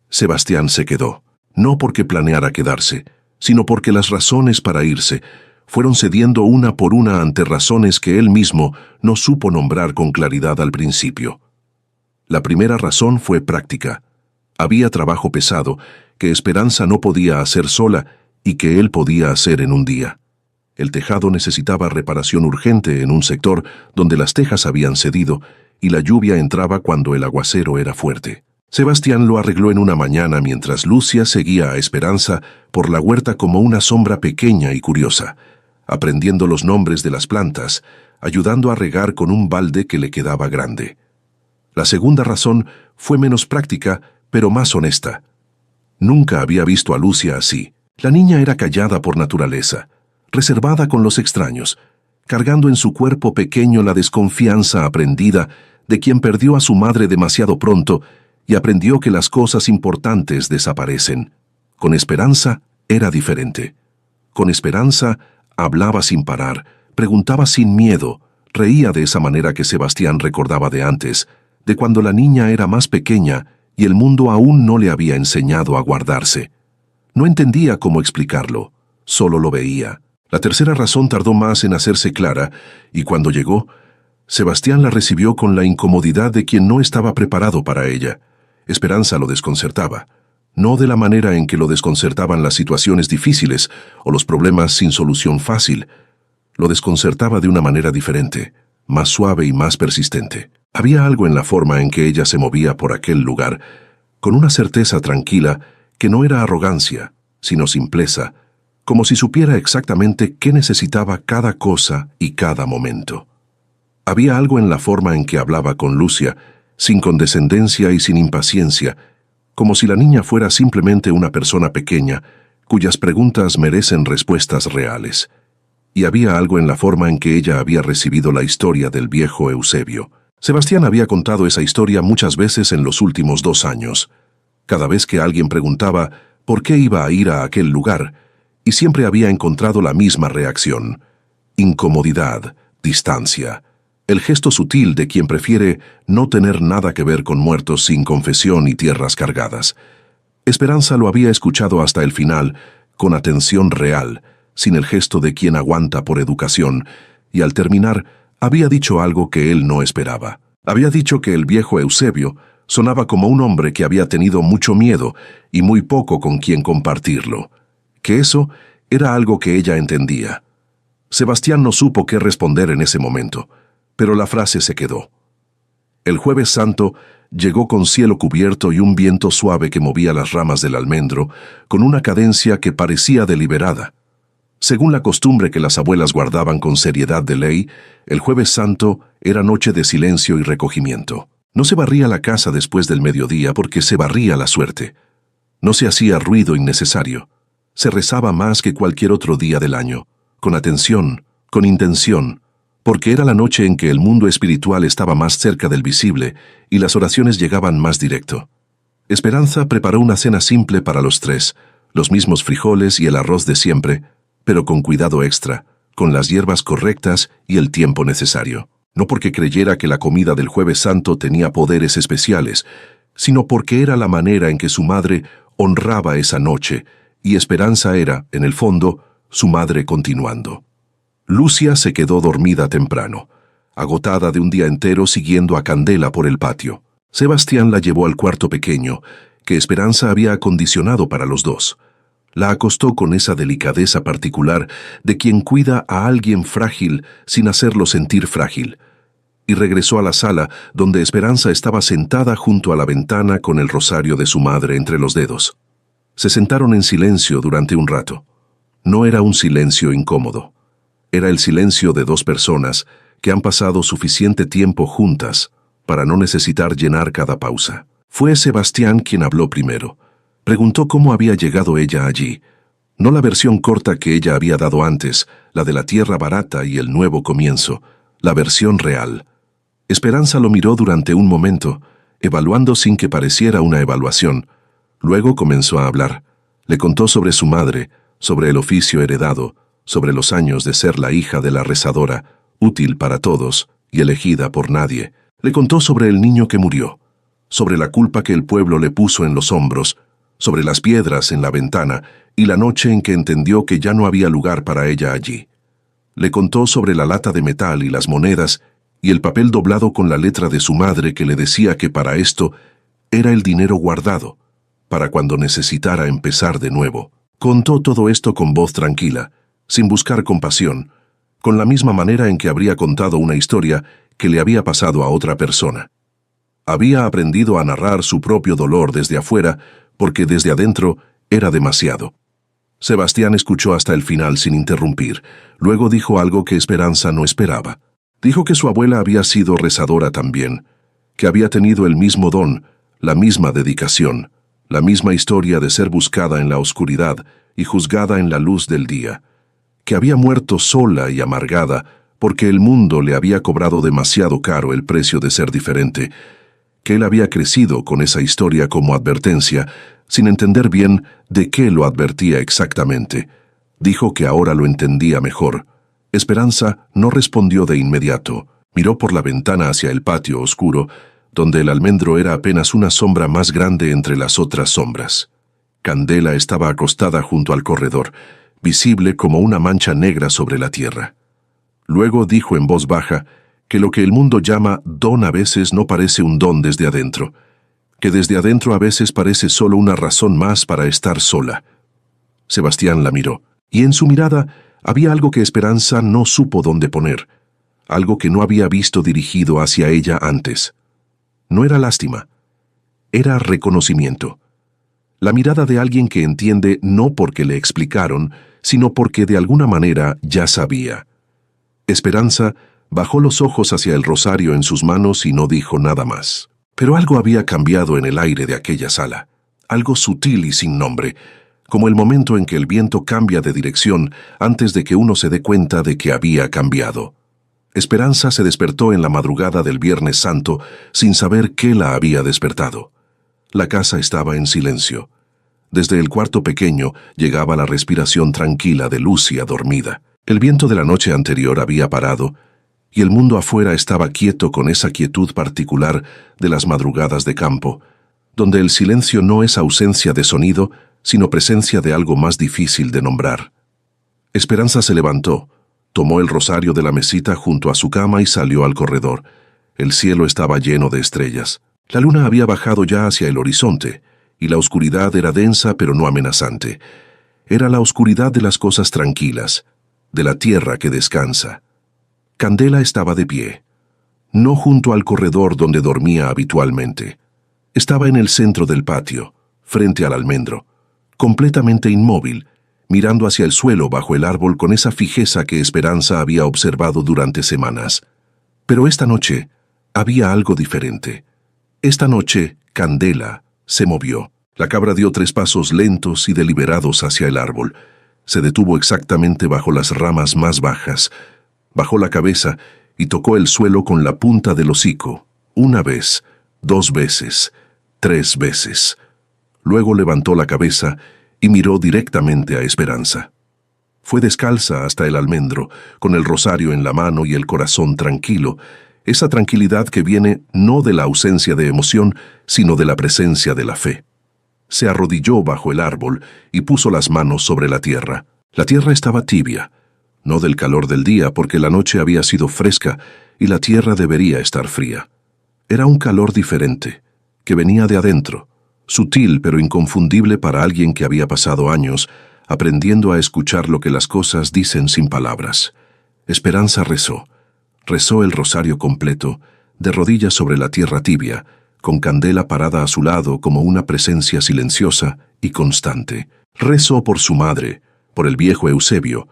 Sebastián se quedó, no porque planeara quedarse, sino porque las razones para irse fueron cediendo una por una ante razones que él mismo no supo nombrar con claridad al principio. La primera razón fue práctica. Había trabajo pesado que Esperanza no podía hacer sola y que él podía hacer en un día. El tejado necesitaba reparación urgente en un sector donde las tejas habían cedido y la lluvia entraba cuando el aguacero era fuerte. Sebastián lo arregló en una mañana mientras Lucia seguía a Esperanza por la huerta como una sombra pequeña y curiosa, aprendiendo los nombres de las plantas, ayudando a regar con un balde que le quedaba grande. La segunda razón fue menos práctica, pero más honesta. Nunca había visto a Lucia así. La niña era callada por naturaleza, reservada con los extraños, cargando en su cuerpo pequeño la desconfianza aprendida de quien perdió a su madre demasiado pronto y aprendió que las cosas importantes desaparecen. Con Esperanza era diferente. Con Esperanza hablaba sin parar, preguntaba sin miedo, reía de esa manera que Sebastián recordaba de antes, de cuando la niña era más pequeña y el mundo aún no le había enseñado a guardarse. No entendía cómo explicarlo, solo lo veía. La tercera razón tardó más en hacerse clara, y cuando llegó, Sebastián la recibió con la incomodidad de quien no estaba preparado para ella. Esperanza lo desconcertaba, no de la manera en que lo desconcertaban las situaciones difíciles o los problemas sin solución fácil. Lo desconcertaba de una manera diferente, más suave y más persistente. Había algo en la forma en que ella se movía por aquel lugar, con una certeza tranquila que no era arrogancia, sino simpleza, como si supiera exactamente qué necesitaba cada cosa y cada momento. Había algo en la forma en que hablaba con Lucia, sin condescendencia y sin impaciencia, como si la niña fuera simplemente una persona pequeña, cuyas preguntas merecen respuestas reales. Y había algo en la forma en que ella había recibido la historia del viejo Eusebio. Sebastián había contado esa historia muchas veces en los últimos 2 años. Cada vez que alguien preguntaba por qué iba a ir a aquel lugar, y siempre había encontrado la misma reacción: incomodidad, distancia. El gesto sutil de quien prefiere no tener nada que ver con muertos sin confesión y tierras cargadas. Esperanza lo había escuchado hasta el final, con atención real, sin el gesto de quien aguanta por educación, y al terminar había dicho algo que él no esperaba. Había dicho que el viejo Eusebio sonaba como un hombre que había tenido mucho miedo y muy poco con quien compartirlo, que eso era algo que ella entendía. Sebastián no supo qué responder en ese momento, pero la frase se quedó. El Jueves Santo llegó con cielo cubierto y un viento suave que movía las ramas del almendro con una cadencia que parecía deliberada. Según la costumbre que las abuelas guardaban con seriedad de ley, el Jueves Santo era noche de silencio y recogimiento. No se barría la casa después del mediodía porque se barría la suerte. No se hacía ruido innecesario. Se rezaba más que cualquier otro día del año, con atención, con intención, porque era la noche en que el mundo espiritual estaba más cerca del visible y las oraciones llegaban más directo. Esperanza preparó una cena simple para los 3, los mismos frijoles y el arroz de siempre, pero con cuidado extra, con las hierbas correctas y el tiempo necesario. No porque creyera que la comida del Jueves Santo tenía poderes especiales, sino porque era la manera en que su madre honraba esa noche, y Esperanza era, en el fondo, su madre continuando. Lucia se quedó dormida temprano, agotada de un día entero siguiendo a Candela por el patio. Sebastián la llevó al cuarto pequeño, que Esperanza había acondicionado para los 2. La acostó con esa delicadeza particular de quien cuida a alguien frágil sin hacerlo sentir frágil, y regresó a la sala donde Esperanza estaba sentada junto a la ventana con el rosario de su madre entre los dedos. Se sentaron en silencio durante un rato. No era un silencio incómodo. Era el silencio de 2 personas que han pasado suficiente tiempo juntas para no necesitar llenar cada pausa. Fue Sebastián quien habló primero. Preguntó cómo había llegado ella allí. No la versión corta que ella había dado antes, la de la tierra barata y el nuevo comienzo, la versión real. Esperanza lo miró durante un momento, evaluando sin que pareciera una evaluación. Luego comenzó a hablar. Le contó sobre su madre, sobre el oficio heredado, sobre los años de ser la hija de la rezadora, útil para todos y elegida por nadie. Le contó sobre el niño que murió, sobre la culpa que el pueblo le puso en los hombros, sobre las piedras en la ventana y la noche en que entendió que ya no había lugar para ella allí. Le contó sobre la lata de metal y las monedas y el papel doblado con la letra de su madre que le decía que para esto era el dinero guardado, para cuando necesitara empezar de nuevo. Contó todo esto con voz tranquila, sin buscar compasión, con la misma manera en que habría contado una historia que le había pasado a otra persona. Había aprendido a narrar su propio dolor desde afuera, porque desde adentro era demasiado. Sebastián escuchó hasta el final sin interrumpir. Luego dijo algo que Esperanza no esperaba. Dijo que su abuela había sido rezadora también, que había tenido el mismo don, la misma dedicación, la misma historia de ser buscada en la oscuridad y juzgada en la luz del día, que había muerto sola y amargada porque el mundo le había cobrado demasiado caro el precio de ser diferente, que él había crecido con esa historia como advertencia, sin entender bien de qué lo advertía exactamente. Dijo que ahora lo entendía mejor. Esperanza no respondió de inmediato. Miró por la ventana hacia el patio oscuro, donde el almendro era apenas una sombra más grande entre las otras sombras. Candela estaba acostada junto al corredor, visible como una mancha negra sobre la tierra. Luego dijo en voz baja que lo que el mundo llama don a veces no parece un don desde adentro, que desde adentro a veces parece solo una razón más para estar sola. Sebastián la miró, y en su mirada había algo que Esperanza no supo dónde poner, algo que no había visto dirigido hacia ella antes. No era lástima, era reconocimiento. La mirada de alguien que entiende no porque le explicaron, sino porque de alguna manera ya sabía. Esperanza bajó los ojos hacia el rosario en sus manos y no dijo nada más. Pero algo había cambiado en el aire de aquella sala, algo sutil y sin nombre, como el momento en que el viento cambia de dirección antes de que uno se dé cuenta de que había cambiado. Esperanza se despertó en la madrugada del Viernes Santo sin saber qué la había despertado. La casa estaba en silencio. Desde el cuarto pequeño llegaba la respiración tranquila de Lucia dormida. El viento de la noche anterior había parado, y el mundo afuera estaba quieto con esa quietud particular de las madrugadas de campo, donde el silencio no es ausencia de sonido, sino presencia de algo más difícil de nombrar. Esperanza se levantó, tomó el rosario de la mesita junto a su cama y salió al corredor. El cielo estaba lleno de estrellas. La luna había bajado ya hacia el horizonte, y la oscuridad era densa pero no amenazante. Era la oscuridad de las cosas tranquilas, de la tierra que descansa. Candela estaba de pie, no junto al corredor donde dormía habitualmente. Estaba en el centro del patio, frente al almendro, completamente inmóvil, mirando hacia el suelo bajo el árbol con esa fijeza que Esperanza había observado durante semanas. Pero esta noche había algo diferente. Esta noche, Candela se movió. La cabra dio 3 pasos lentos y deliberados hacia el árbol. Se detuvo exactamente bajo las ramas más bajas, bajó la cabeza y tocó el suelo con la punta del hocico, 1 vez, 2 veces, 3 veces. Luego levantó la cabeza y miró directamente a Esperanza. Fue descalza hasta el almendro, con el rosario en la mano y el corazón tranquilo, esa tranquilidad que viene no de la ausencia de emoción, sino de la presencia de la fe. Se arrodilló bajo el árbol y puso las manos sobre la tierra. La tierra estaba tibia, no del calor del día porque la noche había sido fresca y la tierra debería estar fría. Era un calor diferente, que venía de adentro, sutil pero inconfundible para alguien que había pasado años aprendiendo a escuchar lo que las cosas dicen sin palabras. Esperanza rezó el rosario completo, de rodillas sobre la tierra tibia, con Candela parada a su lado como una presencia silenciosa y constante. Rezó por su madre, por el viejo Eusebio,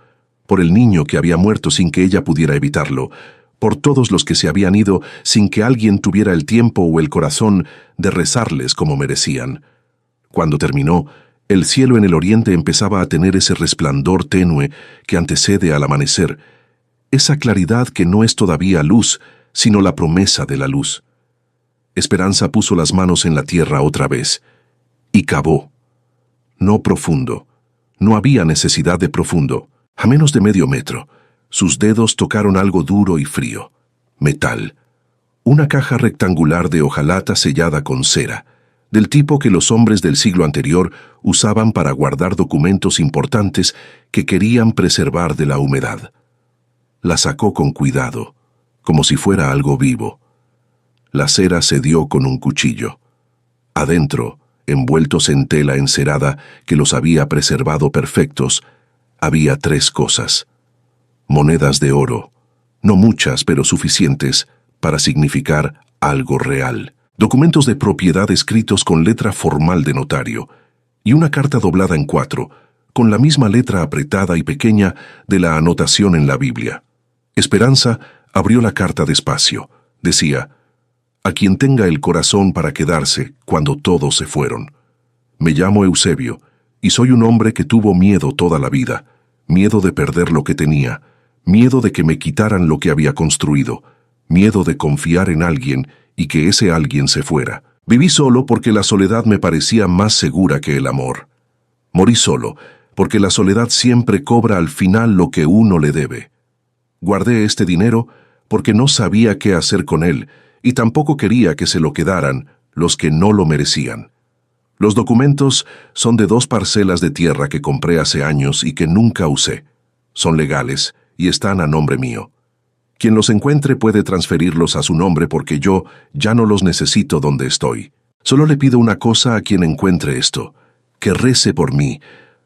por el niño que había muerto sin que ella pudiera evitarlo, por todos los que se habían ido sin que alguien tuviera el tiempo o el corazón de rezarles como merecían. Cuando terminó, el cielo en el oriente empezaba a tener ese resplandor tenue que antecede al amanecer, esa claridad que no es todavía luz, sino la promesa de la luz. Esperanza puso las manos en la tierra otra vez y cavó. No profundo. No había necesidad de profundo. A menos de medio metro, sus dedos tocaron algo duro y frío. Metal. Una caja rectangular de hojalata sellada con cera, del tipo que los hombres del siglo anterior usaban para guardar documentos importantes que querían preservar de la humedad. La sacó con cuidado, como si fuera algo vivo. La cera se dio con un cuchillo. Adentro, envueltos en tela encerada que los había preservado perfectos, había 3 cosas. Monedas de oro, no muchas pero suficientes para significar algo real. Documentos de propiedad escritos con letra formal de notario y una carta doblada en 4, con la misma letra apretada y pequeña de la anotación en la Biblia. Esperanza abrió la carta despacio. Decía: «A quien tenga el corazón para quedarse cuando todos se fueron. Me llamo Eusebio y soy un hombre que tuvo miedo toda la vida, miedo de perder lo que tenía, miedo de que me quitaran lo que había construido, miedo de confiar en alguien y que ese alguien se fuera. Viví solo porque la soledad me parecía más segura que el amor. Morí solo porque la soledad siempre cobra al final lo que uno le debe. Guardé este dinero porque no sabía qué hacer con él y tampoco quería que se lo quedaran los que no lo merecían. Los documentos son de 2 parcelas de tierra que compré hace años y que nunca usé. Son legales y están a nombre mío. Quien los encuentre puede transferirlos a su nombre porque yo ya no los necesito donde estoy. Solo le pido una cosa a quien encuentre esto: que rece por mí,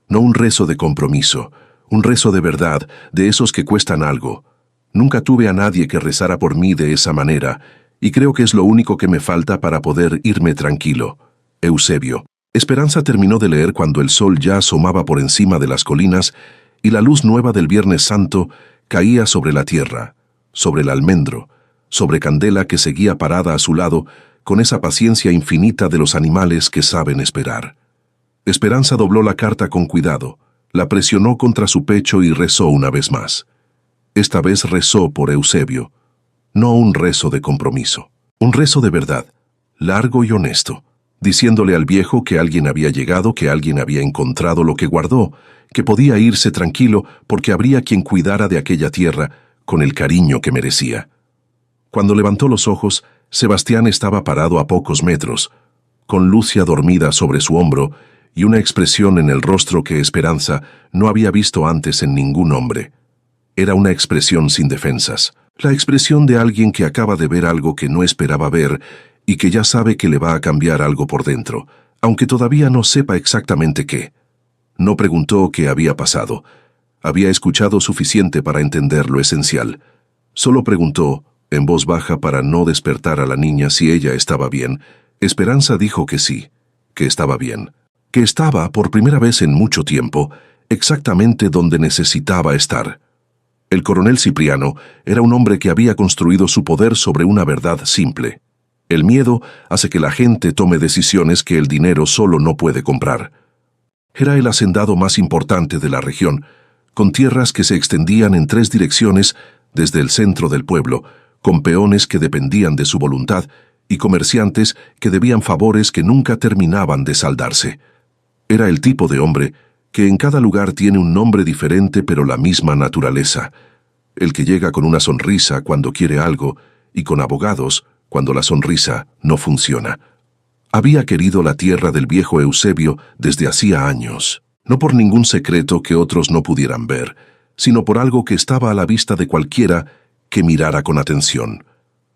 no un rezo de compromiso, un rezo de verdad, de esos que cuestan algo. Nunca tuve a nadie que rezara por mí de esa manera, y creo que es lo único que me falta para poder irme tranquilo. Eusebio». Esperanza terminó de leer cuando el sol ya asomaba por encima de las colinas y la luz nueva del Viernes Santo caía sobre la tierra, sobre el almendro, sobre Candela que seguía parada a su lado con esa paciencia infinita de los animales que saben esperar. Esperanza dobló la carta con cuidado, la presionó contra su pecho y rezó una vez más. Esta vez rezó por Eusebio, no un rezo de compromiso, un rezo de verdad, largo y honesto, diciéndole al viejo que alguien había llegado, que alguien había encontrado lo que guardó, que podía irse tranquilo porque habría quien cuidara de aquella tierra con el cariño que merecía. Cuando levantó los ojos, Sebastián estaba parado a pocos metros, con Lucia dormida sobre su hombro y una expresión en el rostro que Esperanza no había visto antes en ningún hombre. Era una expresión sin defensas, la expresión de alguien que acaba de ver algo que no esperaba ver y que ya sabe que le va a cambiar algo por dentro, aunque todavía no sepa exactamente qué. No preguntó qué había pasado. Había escuchado suficiente para entender lo esencial. Solo preguntó, en voz baja para no despertar a la niña, si ella estaba bien. Esperanza dijo que sí, que estaba bien, que estaba, por primera vez en mucho tiempo, exactamente donde necesitaba estar. El coronel Cipriano era un hombre que había construido su poder sobre una verdad simple. El miedo hace que la gente tome decisiones que el dinero solo no puede comprar. Era el hacendado más importante de la región, con tierras que se extendían en 3 direcciones desde el centro del pueblo, con peones que dependían de su voluntad y comerciantes que debían favores que nunca terminaban de saldarse. Era el tipo de hombre que en cada lugar tiene un nombre diferente pero la misma naturaleza. El que llega con una sonrisa cuando quiere algo y con abogados cuando la sonrisa no funciona. Había querido la tierra del viejo Eusebio desde hacía años, no por ningún secreto que otros no pudieran ver, sino por algo que estaba a la vista de cualquiera que mirara con atención.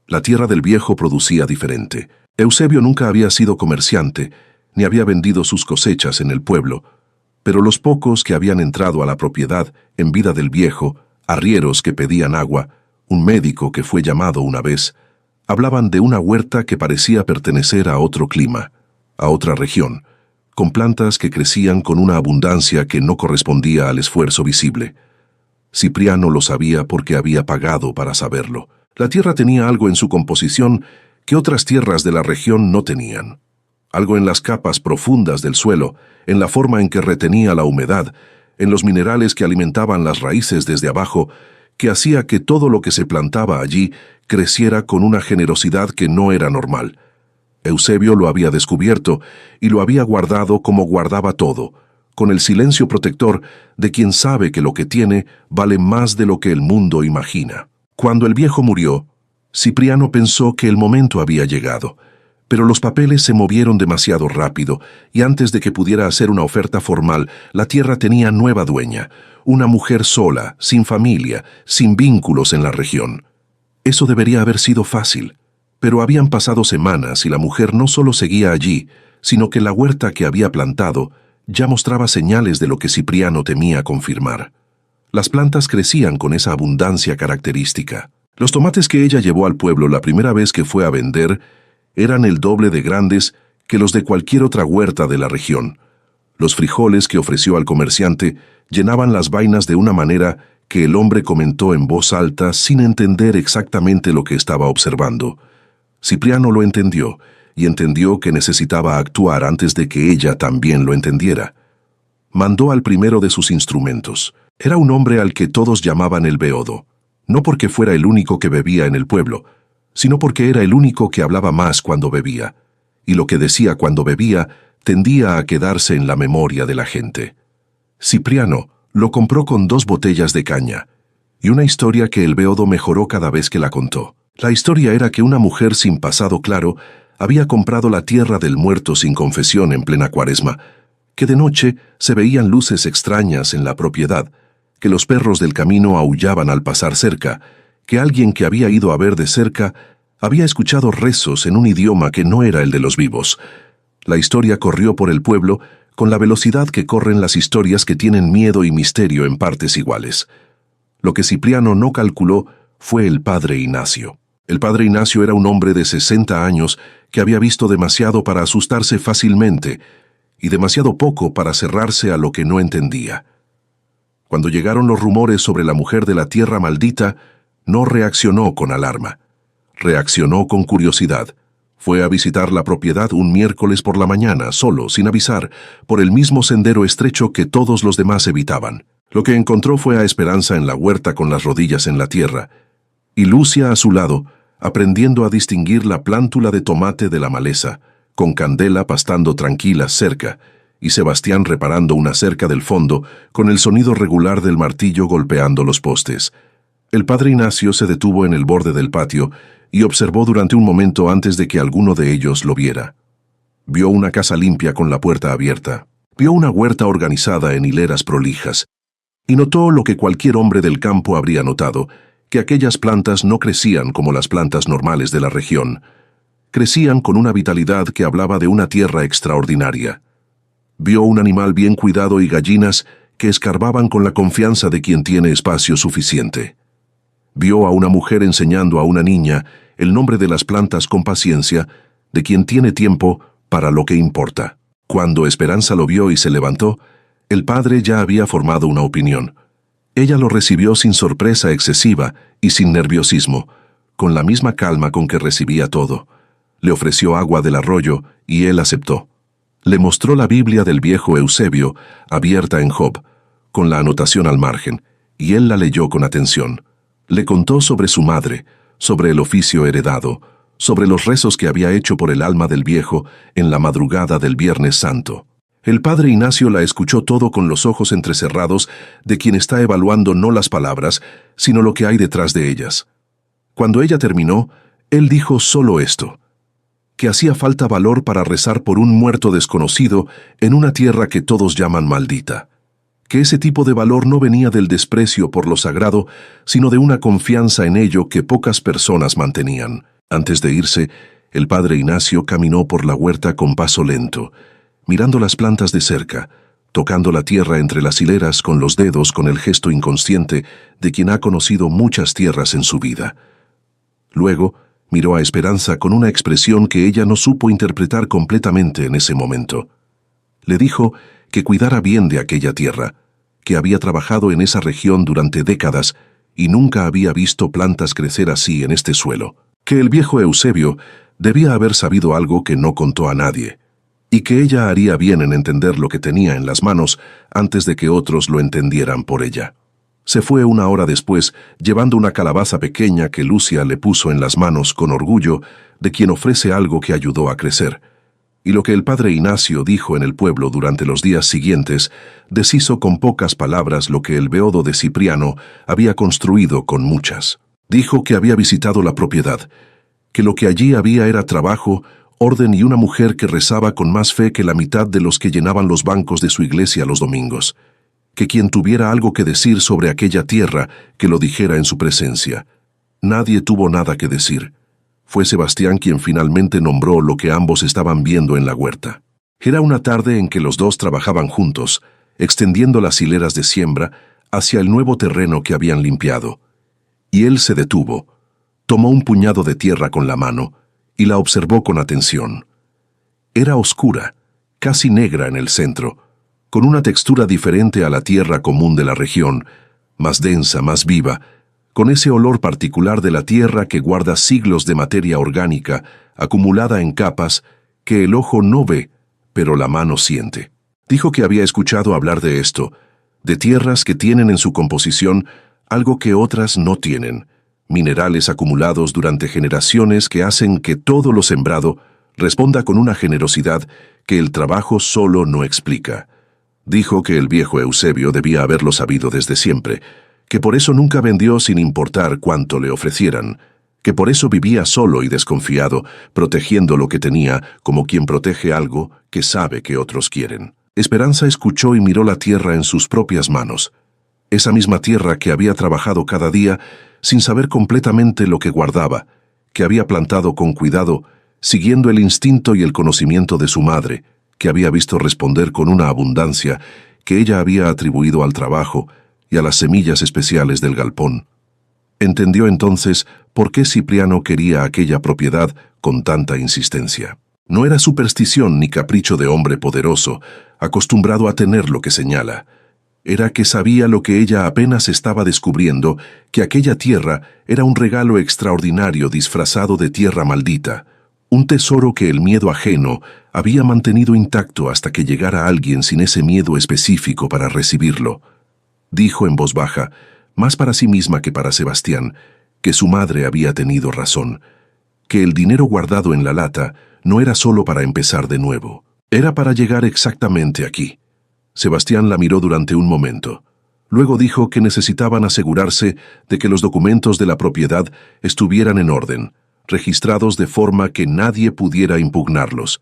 La tierra del viejo producía diferente. Eusebio nunca había sido comerciante, ni había vendido sus cosechas en el pueblo, pero los pocos que habían entrado a la propiedad en vida del viejo, arrieros que pedían agua, un médico que fue llamado una vez, hablaban de una huerta que parecía pertenecer a otro clima, a otra región, con plantas que crecían con una abundancia que no correspondía al esfuerzo visible. Cipriano lo sabía porque había pagado para saberlo. La tierra tenía algo en su composición que otras tierras de la región no tenían. Algo en las capas profundas del suelo, en la forma en que retenía la humedad, en los minerales que alimentaban las raíces desde abajo, que hacía que todo lo que se plantaba allí creciera con una generosidad que no era normal. Eusebio lo había descubierto y lo había guardado como guardaba todo, con el silencio protector de quien sabe que lo que tiene vale más de lo que el mundo imagina. Cuando el viejo murió, Cipriano pensó que el momento había llegado, pero los papeles se movieron demasiado rápido y antes de que pudiera hacer una oferta formal, la tierra tenía nueva dueña, una mujer sola, sin familia, sin vínculos en la región. Eso debería haber sido fácil, pero habían pasado semanas y la mujer no solo seguía allí, sino que la huerta que había plantado ya mostraba señales de lo que Cipriano temía confirmar. Las plantas crecían con esa abundancia característica. Los tomates que ella llevó al pueblo la primera vez que fue a vender eran el doble de grandes que los de cualquier otra huerta de la región. Los frijoles que ofreció al comerciante llenaban las vainas de una manera que el hombre comentó en voz alta sin entender exactamente lo que estaba observando. Cipriano lo entendió, y entendió que necesitaba actuar antes de que ella también lo entendiera. Mandó al primero de sus instrumentos. Era un hombre al que todos llamaban el beodo, no porque fuera el único que bebía en el pueblo, sino porque era el único que hablaba más cuando bebía, y lo que decía cuando bebía tendía a quedarse en la memoria de la gente. Cipriano lo compró con 2 botellas de caña, y una historia que el beodo mejoró cada vez que la contó. La historia era que una mujer sin pasado claro había comprado la tierra del muerto sin confesión en plena Cuaresma, que de noche se veían luces extrañas en la propiedad, que los perros del camino aullaban al pasar cerca, que alguien que había ido a ver de cerca había escuchado rezos en un idioma que no era el de los vivos. La historia corrió por el pueblo con la velocidad que corren las historias que tienen miedo y misterio en partes iguales. Lo que Cipriano no calculó fue el padre Ignacio. El padre Ignacio era un hombre de 60 años que había visto demasiado para asustarse fácilmente y demasiado poco para cerrarse a lo que no entendía. Cuando llegaron los rumores sobre la mujer de la tierra maldita, no reaccionó con alarma. Reaccionó con curiosidad. Fue a visitar la propiedad un miércoles por la mañana, solo, sin avisar, por el mismo sendero estrecho que todos los demás evitaban. Lo que encontró fue a Esperanza en la huerta con las rodillas en la tierra, y Lucia a su lado, aprendiendo a distinguir la plántula de tomate de la maleza, con Candela pastando tranquila cerca, y Sebastián reparando una cerca del fondo con el sonido regular del martillo golpeando los postes. El padre Ignacio se detuvo en el borde del patio y observó durante un momento antes de que alguno de ellos lo viera. Vio una casa limpia con la puerta abierta. Vio una huerta organizada en hileras prolijas. Y notó lo que cualquier hombre del campo habría notado, que aquellas plantas no crecían como las plantas normales de la región. Crecían con una vitalidad que hablaba de una tierra extraordinaria. Vio un animal bien cuidado y gallinas que escarbaban con la confianza de quien tiene espacio suficiente. Vio a una mujer enseñando a una niña el nombre de las plantas con paciencia, de quien tiene tiempo para lo que importa. Cuando Esperanza lo vio y se levantó, el padre ya había formado una opinión. Ella lo recibió sin sorpresa excesiva y sin nerviosismo, con la misma calma con que recibía todo. Le ofreció agua del arroyo y él aceptó. Le mostró la Biblia del viejo Eusebio, abierta en Job, con la anotación al margen, y él la leyó con atención. Le contó sobre su madre, sobre el oficio heredado, sobre los rezos que había hecho por el alma del viejo en la madrugada del Viernes Santo. El padre Ignacio la escuchó todo con los ojos entrecerrados de quien está evaluando no las palabras, sino lo que hay detrás de ellas. Cuando ella terminó, él dijo solo esto: que hacía falta valor para rezar por un muerto desconocido en una tierra que todos llaman maldita. Que ese tipo de valor no venía del desprecio por lo sagrado, sino de una confianza en ello que pocas personas mantenían. Antes de irse, el padre Ignacio caminó por la huerta con paso lento, mirando las plantas de cerca, tocando la tierra entre las hileras con los dedos con el gesto inconsciente de quien ha conocido muchas tierras en su vida. Luego, miró a Esperanza con una expresión que ella no supo interpretar completamente en ese momento. Le dijo que cuidara bien de aquella tierra, que había trabajado en esa región durante décadas y nunca había visto plantas crecer así en este suelo, que el viejo Eusebio debía haber sabido algo que no contó a nadie, y que ella haría bien en entender lo que tenía en las manos antes de que otros lo entendieran por ella. Se fue una hora después, llevando una calabaza pequeña que Lucia le puso en las manos con orgullo de quien ofrece algo que ayudó a crecer. Y lo que el padre Ignacio dijo en el pueblo durante los días siguientes deshizo con pocas palabras lo que el beodo de Cipriano había construido con muchas. Dijo que había visitado la propiedad, que lo que allí había era trabajo, orden y una mujer que rezaba con más fe que la mitad de los que llenaban los bancos de su iglesia los domingos, que quien tuviera algo que decir sobre aquella tierra, que lo dijera en su presencia. Nadie tuvo nada que decir. Fue Sebastián quien finalmente nombró lo que ambos estaban viendo en la huerta. Era una tarde en que los dos trabajaban juntos, extendiendo las hileras de siembra hacia el nuevo terreno que habían limpiado. Y él se detuvo, tomó un puñado de tierra con la mano y la observó con atención. Era oscura, casi negra en el centro, con una textura diferente a la tierra común de la región, más densa, más viva, con ese olor particular de la tierra que guarda siglos de materia orgánica acumulada en capas que el ojo no ve, pero la mano siente. Dijo que había escuchado hablar de esto, de tierras que tienen en su composición algo que otras no tienen, minerales acumulados durante generaciones que hacen que todo lo sembrado responda con una generosidad que el trabajo solo no explica. Dijo que el viejo Eusebio debía haberlo sabido desde siempre, que por eso nunca vendió sin importar cuánto le ofrecieran, que por eso vivía solo y desconfiado, protegiendo lo que tenía como quien protege algo que sabe que otros quieren. Esperanza escuchó y miró la tierra en sus propias manos, esa misma tierra que había trabajado cada día sin saber completamente lo que guardaba, que había plantado con cuidado, siguiendo el instinto y el conocimiento de su madre, que había visto responder con una abundancia que ella había atribuido al trabajo y a las semillas especiales del galpón. Entendió entonces por qué Cipriano quería aquella propiedad con tanta insistencia. No era superstición ni capricho de hombre poderoso, acostumbrado a tener lo que señala. Era que sabía lo que ella apenas estaba descubriendo, que aquella tierra era un regalo extraordinario disfrazado de tierra maldita, un tesoro que el miedo ajeno había mantenido intacto hasta que llegara alguien sin ese miedo específico para recibirlo. Dijo en voz baja, más para sí misma que para Sebastián, que su madre había tenido razón, que el dinero guardado en la lata no era solo para empezar de nuevo, era para llegar exactamente aquí. Sebastián la miró durante un momento. Luego dijo que necesitaban asegurarse de que los documentos de la propiedad estuvieran en orden, registrados de forma que nadie pudiera impugnarlos,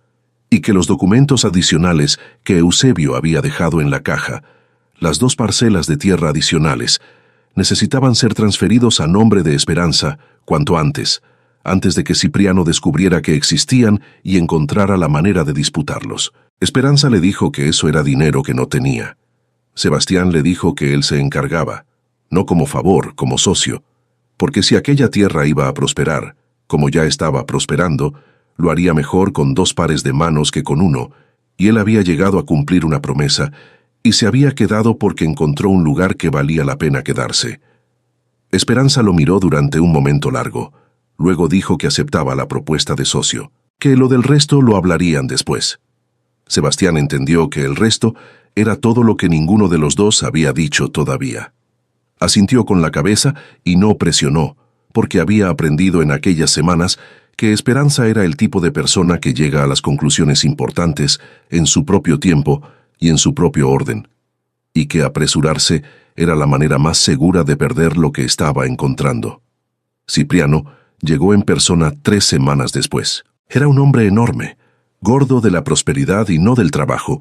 y que los documentos adicionales que Eusebio había dejado en la caja, las 2 parcelas de tierra adicionales, necesitaban ser transferidos a nombre de Esperanza cuanto antes de que Cipriano descubriera que existían y encontrara la manera de disputarlos. Esperanza le dijo que eso era dinero que no tenía. Sebastián le dijo que él se encargaba, no como favor, como socio, porque si aquella tierra iba a prosperar, como ya estaba prosperando, lo haría mejor con 2 pares de manos que con uno, y él había llegado a cumplir una promesa, y se había quedado porque encontró un lugar que valía la pena quedarse. Esperanza lo miró durante un momento largo, luego dijo que aceptaba la propuesta de socio, que lo del resto lo hablarían después. Sebastián entendió que el resto era todo lo que ninguno de los dos había dicho todavía. Asintió con la cabeza y no presionó, porque había aprendido en aquellas semanas que Esperanza era el tipo de persona que llega a las conclusiones importantes en su propio tiempo y en su propio orden, y que apresurarse era la manera más segura de perder lo que estaba encontrando. Cipriano llegó en persona 3 semanas después. Era un hombre enorme, gordo de la prosperidad y no del trabajo,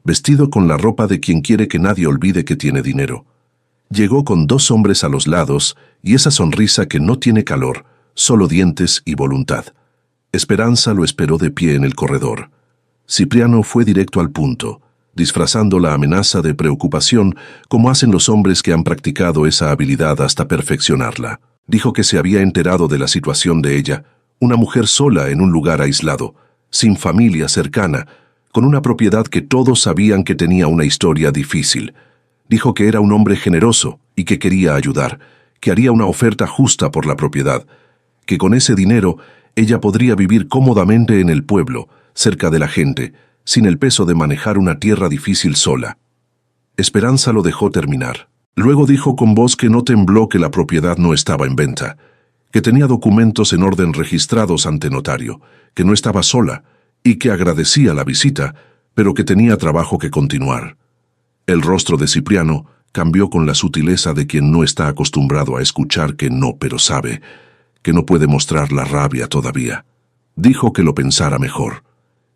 vestido con la ropa de quien quiere que nadie olvide que tiene dinero. Llegó con 2 hombres a los lados y esa sonrisa que no tiene calor, solo dientes y voluntad. Esperanza lo esperó de pie en el corredor. Cipriano fue directo al punto, disfrazando la amenaza de preocupación como hacen los hombres que han practicado esa habilidad hasta perfeccionarla. Dijo que se había enterado de la situación de ella, una mujer sola en un lugar aislado, sin familia cercana, con una propiedad que todos sabían que tenía una historia difícil. Dijo que era un hombre generoso y que quería ayudar, que haría una oferta justa por la propiedad, que con ese dinero ella podría vivir cómodamente en el pueblo, cerca de la gente, sin el peso de manejar una tierra difícil sola. Esperanza lo dejó terminar. Luego dijo con voz que no tembló que la propiedad no estaba en venta, que tenía documentos en orden registrados ante notario, que no estaba sola, y que agradecía la visita, pero que tenía trabajo que continuar. El rostro de Cipriano cambió con la sutileza de quien no está acostumbrado a escuchar que no, pero sabe que no puede mostrar la rabia todavía. Dijo que lo pensara mejor,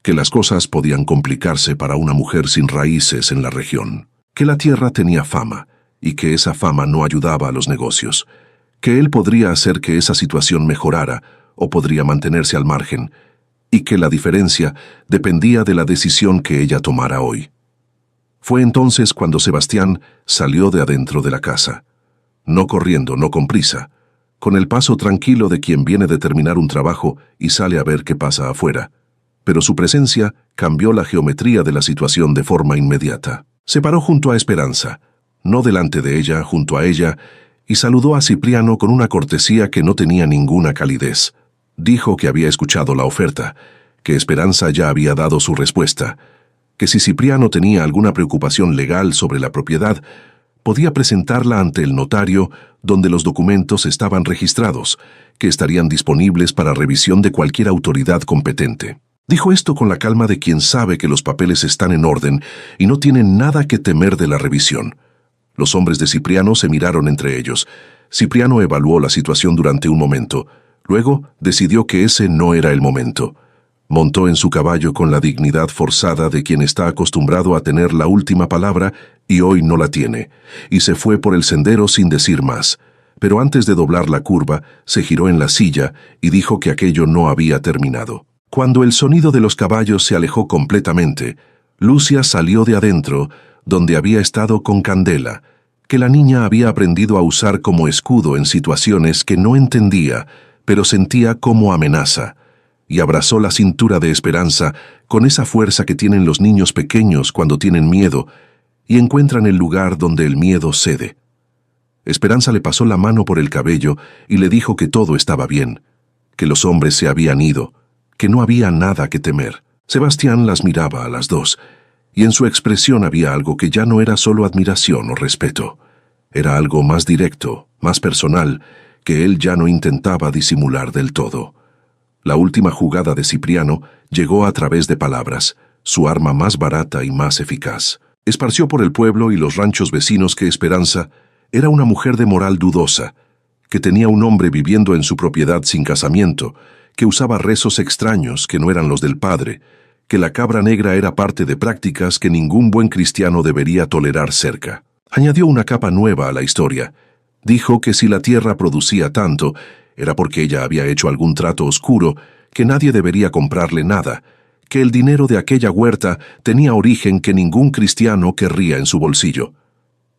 que las cosas podían complicarse para una mujer sin raíces en la región, que la tierra tenía fama y que esa fama no ayudaba a los negocios, que él podría hacer que esa situación mejorara o podría mantenerse al margen, y que la diferencia dependía de la decisión que ella tomara hoy. Fue entonces cuando Sebastián salió de adentro de la casa, no corriendo, no con prisa, con el paso tranquilo de quien viene de terminar un trabajo y sale a ver qué pasa afuera. Pero su presencia cambió la geometría de la situación de forma inmediata. Se paró junto a Esperanza, no delante de ella, junto a ella, y saludó a Cipriano con una cortesía que no tenía ninguna calidez. Dijo que había escuchado la oferta, que Esperanza ya había dado su respuesta, que si Cipriano tenía alguna preocupación legal sobre la propiedad, podía presentarla ante el notario donde los documentos estaban registrados, que estarían disponibles para revisión de cualquier autoridad competente. Dijo esto con la calma de quien sabe que los papeles están en orden y no tienen nada que temer de la revisión. Los hombres de Cipriano se miraron entre ellos. Cipriano evaluó la situación durante un momento. Luego decidió que ese no era el momento. Montó en su caballo con la dignidad forzada de quien está acostumbrado a tener la última palabra y hoy no la tiene, y se fue por el sendero sin decir más. Pero antes de doblar la curva, se giró en la silla y dijo que aquello no había terminado. Cuando el sonido de los caballos se alejó completamente, Lucia salió de adentro, donde había estado con Candela, que la niña había aprendido a usar como escudo en situaciones que no entendía, pero sentía como amenaza, y abrazó la cintura de Esperanza con esa fuerza que tienen los niños pequeños cuando tienen miedo y encuentran el lugar donde el miedo cede. Esperanza le pasó la mano por el cabello y le dijo que todo estaba bien, que los hombres se habían ido, que no había nada que temer. Sebastián las miraba a las dos, y en su expresión había algo que ya no era solo admiración o respeto. Era algo más directo, más personal, que él ya no intentaba disimular del todo. La última jugada de Cipriano llegó a través de palabras, su arma más barata y más eficaz. Esparció por el pueblo y los ranchos vecinos que Esperanza era una mujer de moral dudosa, que tenía un hombre viviendo en su propiedad sin casamiento, que usaba rezos extraños que no eran los del padre, que la cabra negra era parte de prácticas que ningún buen cristiano debería tolerar cerca. Añadió una capa nueva a la historia. Dijo que si la tierra producía tanto, era porque ella había hecho algún trato oscuro, que nadie debería comprarle nada, que el dinero de aquella huerta tenía origen que ningún cristiano querría en su bolsillo.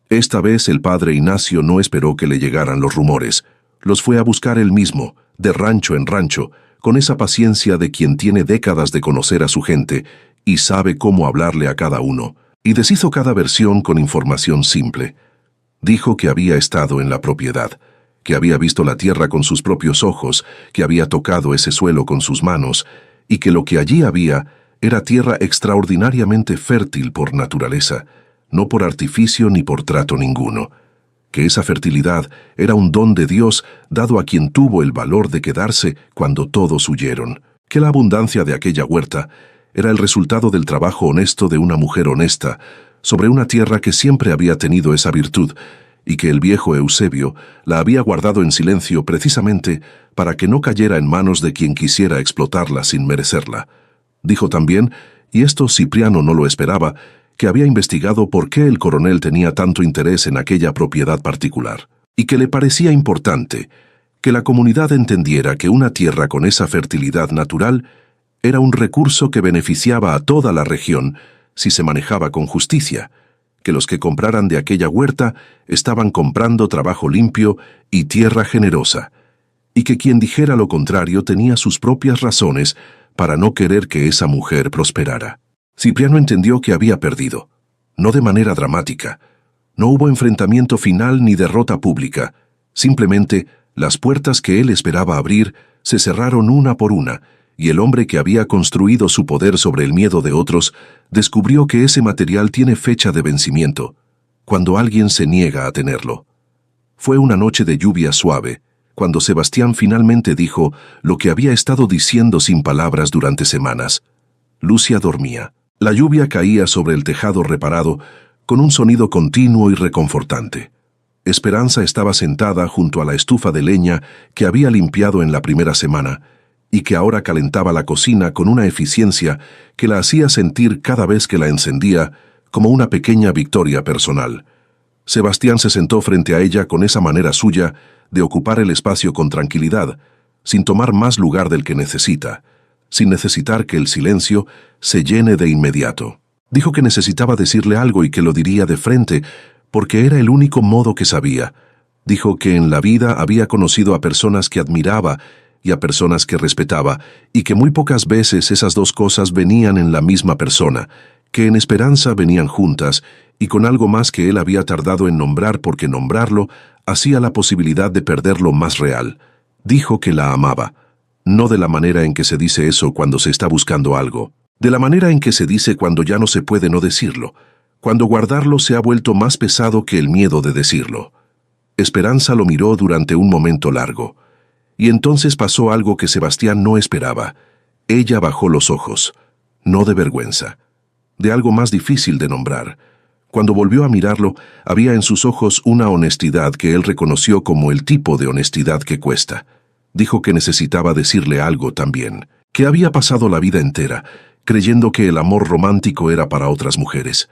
Esta vez el padre Ignacio no esperó que le llegaran los rumores. Los fue a buscar él mismo, de rancho en rancho, con esa paciencia de quien tiene décadas de conocer a su gente y sabe cómo hablarle a cada uno, y deshizo cada versión con información simple. Dijo que había estado en la propiedad, que había visto la tierra con sus propios ojos, que había tocado ese suelo con sus manos, y que lo que allí había era tierra extraordinariamente fértil por naturaleza, no por artificio ni por trato ninguno, que esa fertilidad era un don de Dios dado a quien tuvo el valor de quedarse cuando todos huyeron, que la abundancia de aquella huerta era el resultado del trabajo honesto de una mujer honesta sobre una tierra que siempre había tenido esa virtud, y que el viejo Eusebio la había guardado en silencio precisamente para que no cayera en manos de quien quisiera explotarla sin merecerla. Dijo también, y esto Cipriano no lo esperaba, que había investigado por qué el coronel tenía tanto interés en aquella propiedad particular, y que le parecía importante que la comunidad entendiera que una tierra con esa fertilidad natural era un recurso que beneficiaba a toda la región si se manejaba con justicia, que los que compraran de aquella huerta estaban comprando trabajo limpio y tierra generosa, y que quien dijera lo contrario tenía sus propias razones para no querer que esa mujer prosperara. Cipriano entendió que había perdido, no de manera dramática. No hubo enfrentamiento final ni derrota pública. Simplemente, las puertas que él esperaba abrir se cerraron una por una, y el hombre que había construido su poder sobre el miedo de otros descubrió que ese material tiene fecha de vencimiento, cuando alguien se niega a tenerlo. Fue una noche de lluvia suave, cuando Sebastián finalmente dijo lo que había estado diciendo sin palabras durante semanas. Lucia dormía. La lluvia caía sobre el tejado reparado con un sonido continuo y reconfortante. Esperanza estaba sentada junto a la estufa de leña que había limpiado en la primera semana y que ahora calentaba la cocina con una eficiencia que la hacía sentir cada vez que la encendía como una pequeña victoria personal. Sebastián se sentó frente a ella con esa manera suya de ocupar el espacio con tranquilidad, sin tomar más lugar del que necesita, sin necesitar que el silencio se llene de inmediato. Dijo que necesitaba decirle algo y que lo diría de frente, porque era el único modo que sabía. Dijo que en la vida había conocido a personas que admiraba y a personas que respetaba, y que muy pocas veces esas dos cosas venían en la misma persona, que en Esperanza venían juntas, y con algo más que él había tardado en nombrar porque nombrarlo hacía la posibilidad de perderlo más real. Dijo que la amaba, no de la manera en que se dice eso cuando se está buscando algo, de la manera en que se dice cuando ya no se puede no decirlo, cuando guardarlo se ha vuelto más pesado que el miedo de decirlo. Esperanza lo miró durante un momento largo, y entonces pasó algo que Sebastián no esperaba. Ella bajó los ojos, no de vergüenza, de algo más difícil de nombrar. Cuando volvió a mirarlo, había en sus ojos una honestidad que él reconoció como el tipo de honestidad que cuesta. Dijo que necesitaba decirle algo también, que había pasado la vida entera creyendo que el amor romántico era para otras mujeres,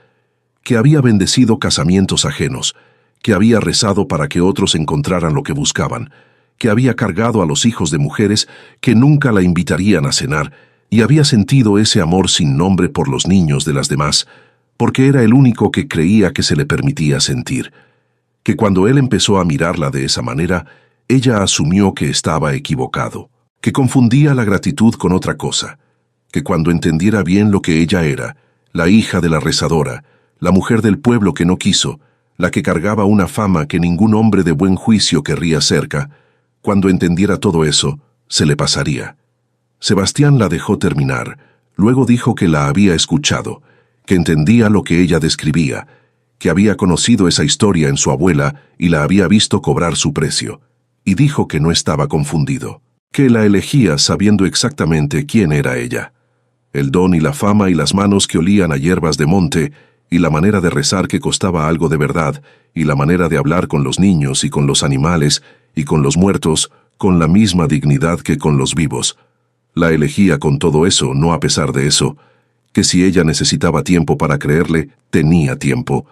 que había bendecido casamientos ajenos, que había rezado para que otros encontraran lo que buscaban, que había cargado a los hijos de mujeres que nunca la invitarían a cenar, y había sentido ese amor sin nombre por los niños de las demás, porque era el único que creía que se le permitía sentir. Que cuando él empezó a mirarla de esa manera, ella asumió que estaba equivocado, que confundía la gratitud con otra cosa, que cuando entendiera bien lo que ella era, la hija de la rezadora, la mujer del pueblo que no quiso, la que cargaba una fama que ningún hombre de buen juicio querría cerca, cuando entendiera todo eso, se le pasaría. Sebastián la dejó terminar, luego dijo que la había escuchado, que entendía lo que ella describía, que había conocido esa historia en su abuela y la había visto cobrar su precio, y dijo que no estaba confundido, que la elegía sabiendo exactamente quién era ella. El don y la fama y las manos que olían a hierbas de monte, y la manera de rezar que costaba algo de verdad, y la manera de hablar con los niños y con los animales, y con los muertos, con la misma dignidad que con los vivos. La elegía con todo eso, no a pesar de eso, que si ella necesitaba tiempo para creerle, tenía tiempo,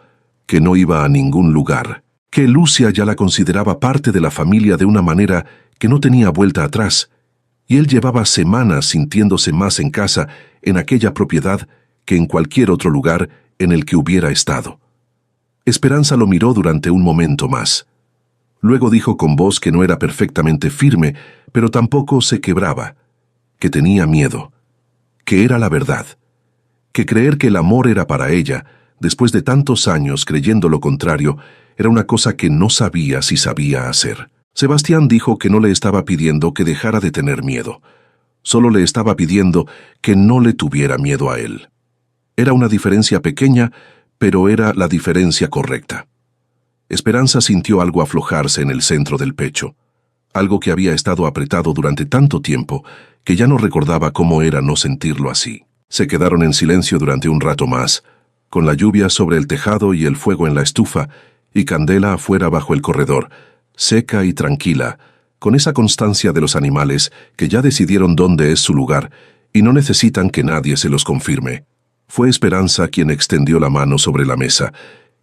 que no iba a ningún lugar, que Lucia ya la consideraba parte de la familia de una manera que no tenía vuelta atrás, y él llevaba semanas sintiéndose más en casa en aquella propiedad que en cualquier otro lugar en el que hubiera estado. Esperanza lo miró durante un momento más. Luego dijo con voz que no era perfectamente firme, pero tampoco se quebraba, que tenía miedo, que era la verdad, que creer que el amor era para ella, después de tantos años creyendo lo contrario, era una cosa que no sabía si sabía hacer. Sebastián dijo que no le estaba pidiendo que dejara de tener miedo, solo le estaba pidiendo que no le tuviera miedo a él. Era una diferencia pequeña, pero era la diferencia correcta. Esperanza sintió algo aflojarse en el centro del pecho, algo que había estado apretado durante tanto tiempo que ya no recordaba cómo era no sentirlo así. Se quedaron en silencio durante un rato más, con la lluvia sobre el tejado y el fuego en la estufa, y Candela afuera bajo el corredor, seca y tranquila, con esa constancia de los animales que ya decidieron dónde es su lugar y no necesitan que nadie se los confirme. Fue Esperanza quien extendió la mano sobre la mesa,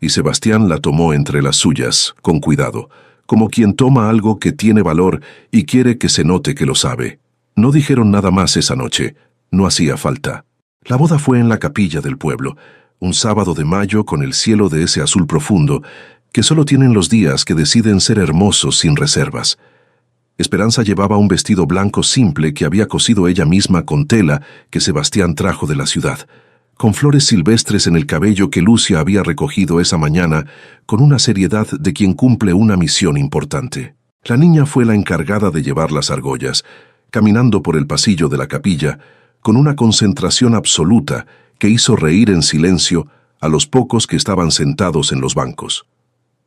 y Sebastián la tomó entre las suyas, con cuidado, como quien toma algo que tiene valor y quiere que se note que lo sabe. No dijeron nada más esa noche, no hacía falta. La boda fue en la capilla del pueblo, un sábado de mayo con el cielo de ese azul profundo, que solo tienen los días que deciden ser hermosos sin reservas. Esperanza llevaba un vestido blanco simple que había cosido ella misma con tela que Sebastián trajo de la ciudad, con flores silvestres en el cabello que Lucia había recogido esa mañana con una seriedad de quien cumple una misión importante. La niña fue la encargada de llevar las argollas, caminando por el pasillo de la capilla, con una concentración absoluta que hizo reír en silencio a los pocos que estaban sentados en los bancos.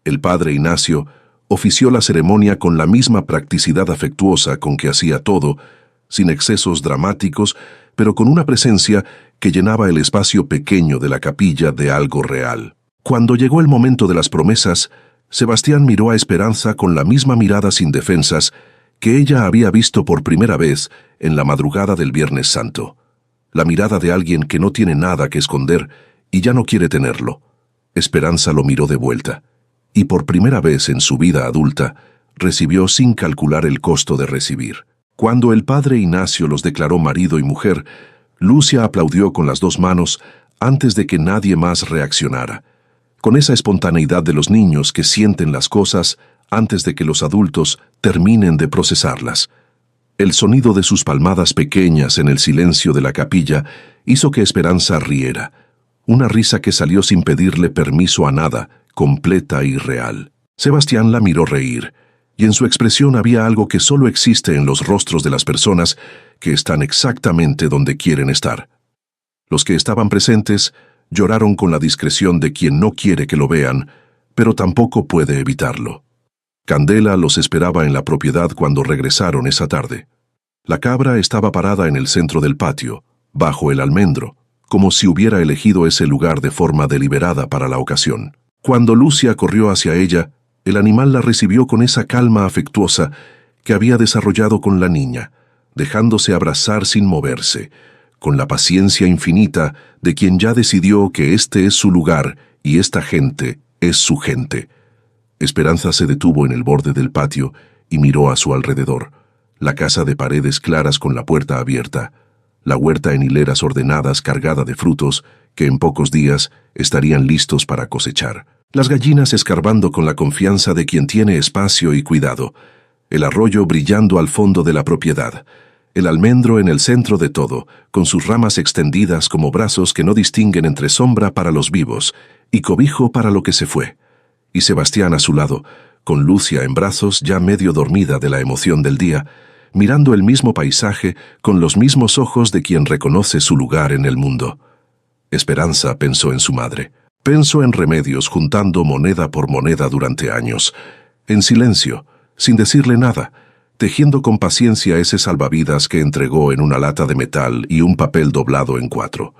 El padre Ignacio ofició la ceremonia con la misma practicidad afectuosa con que hacía todo, sin excesos dramáticos, pero con una presencia que llenaba el espacio pequeño de la capilla de algo real. Cuando llegó el momento de las promesas, Sebastián miró a Esperanza con la misma mirada sin defensas que ella había visto por primera vez en la madrugada del Viernes Santo. La mirada de alguien que no tiene nada que esconder y ya no quiere tenerlo. Esperanza lo miró de vuelta, y por primera vez en su vida adulta, recibió sin calcular el costo de recibir. Cuando el padre Ignacio los declaró marido y mujer, Lucia aplaudió con las dos manos antes de que nadie más reaccionara, con esa espontaneidad de los niños que sienten las cosas antes de que los adultos terminen de procesarlas. El sonido de sus palmadas pequeñas en el silencio de la capilla hizo que Esperanza riera, una risa que salió sin pedirle permiso a nada, completa y real. Sebastián la miró reír, y en su expresión había algo que solo existe en los rostros de las personas que están exactamente donde quieren estar. Los que estaban presentes lloraron con la discreción de quien no quiere que lo vean, pero tampoco puede evitarlo. Candela los esperaba en la propiedad cuando regresaron esa tarde. La cabra estaba parada en el centro del patio, bajo el almendro, como si hubiera elegido ese lugar de forma deliberada para la ocasión. Cuando Lucia corrió hacia ella, el animal la recibió con esa calma afectuosa que había desarrollado con la niña, dejándose abrazar sin moverse, con la paciencia infinita de quien ya decidió que este es su lugar y esta gente es su gente. Esperanza se detuvo en el borde del patio y miró a su alrededor. La casa de paredes claras con la puerta abierta, la huerta en hileras ordenadas cargada de frutos que en pocos días estarían listos para cosechar. Las gallinas escarbando con la confianza de quien tiene espacio y cuidado, el arroyo brillando al fondo de la propiedad, el almendro en el centro de todo, con sus ramas extendidas como brazos que no distinguen entre sombra para los vivos y cobijo para lo que se fue. Y Sebastián a su lado, con Lucia en brazos ya medio dormida de la emoción del día, mirando el mismo paisaje con los mismos ojos de quien reconoce su lugar en el mundo. Esperanza pensó en su madre. Pensó en Remedios juntando moneda por moneda durante años, en silencio, sin decirle nada, tejiendo con paciencia ese salvavidas que entregó en una lata de metal y un papel doblado en 4.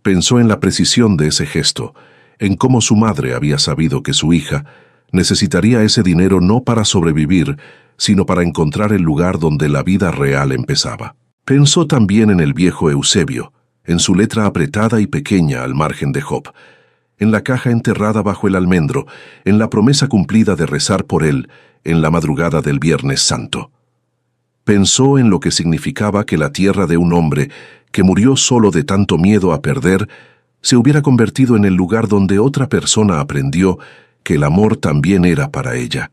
Pensó en la precisión de ese gesto, en cómo su madre había sabido que su hija necesitaría ese dinero no para sobrevivir, sino para encontrar el lugar donde la vida real empezaba. Pensó también en el viejo Eusebio, en su letra apretada y pequeña al margen de Job, en la caja enterrada bajo el almendro, en la promesa cumplida de rezar por él en la madrugada del Viernes Santo. Pensó en lo que significaba que la tierra de un hombre que murió solo de tanto miedo a perder se hubiera convertido en el lugar donde otra persona aprendió que el amor también era para ella.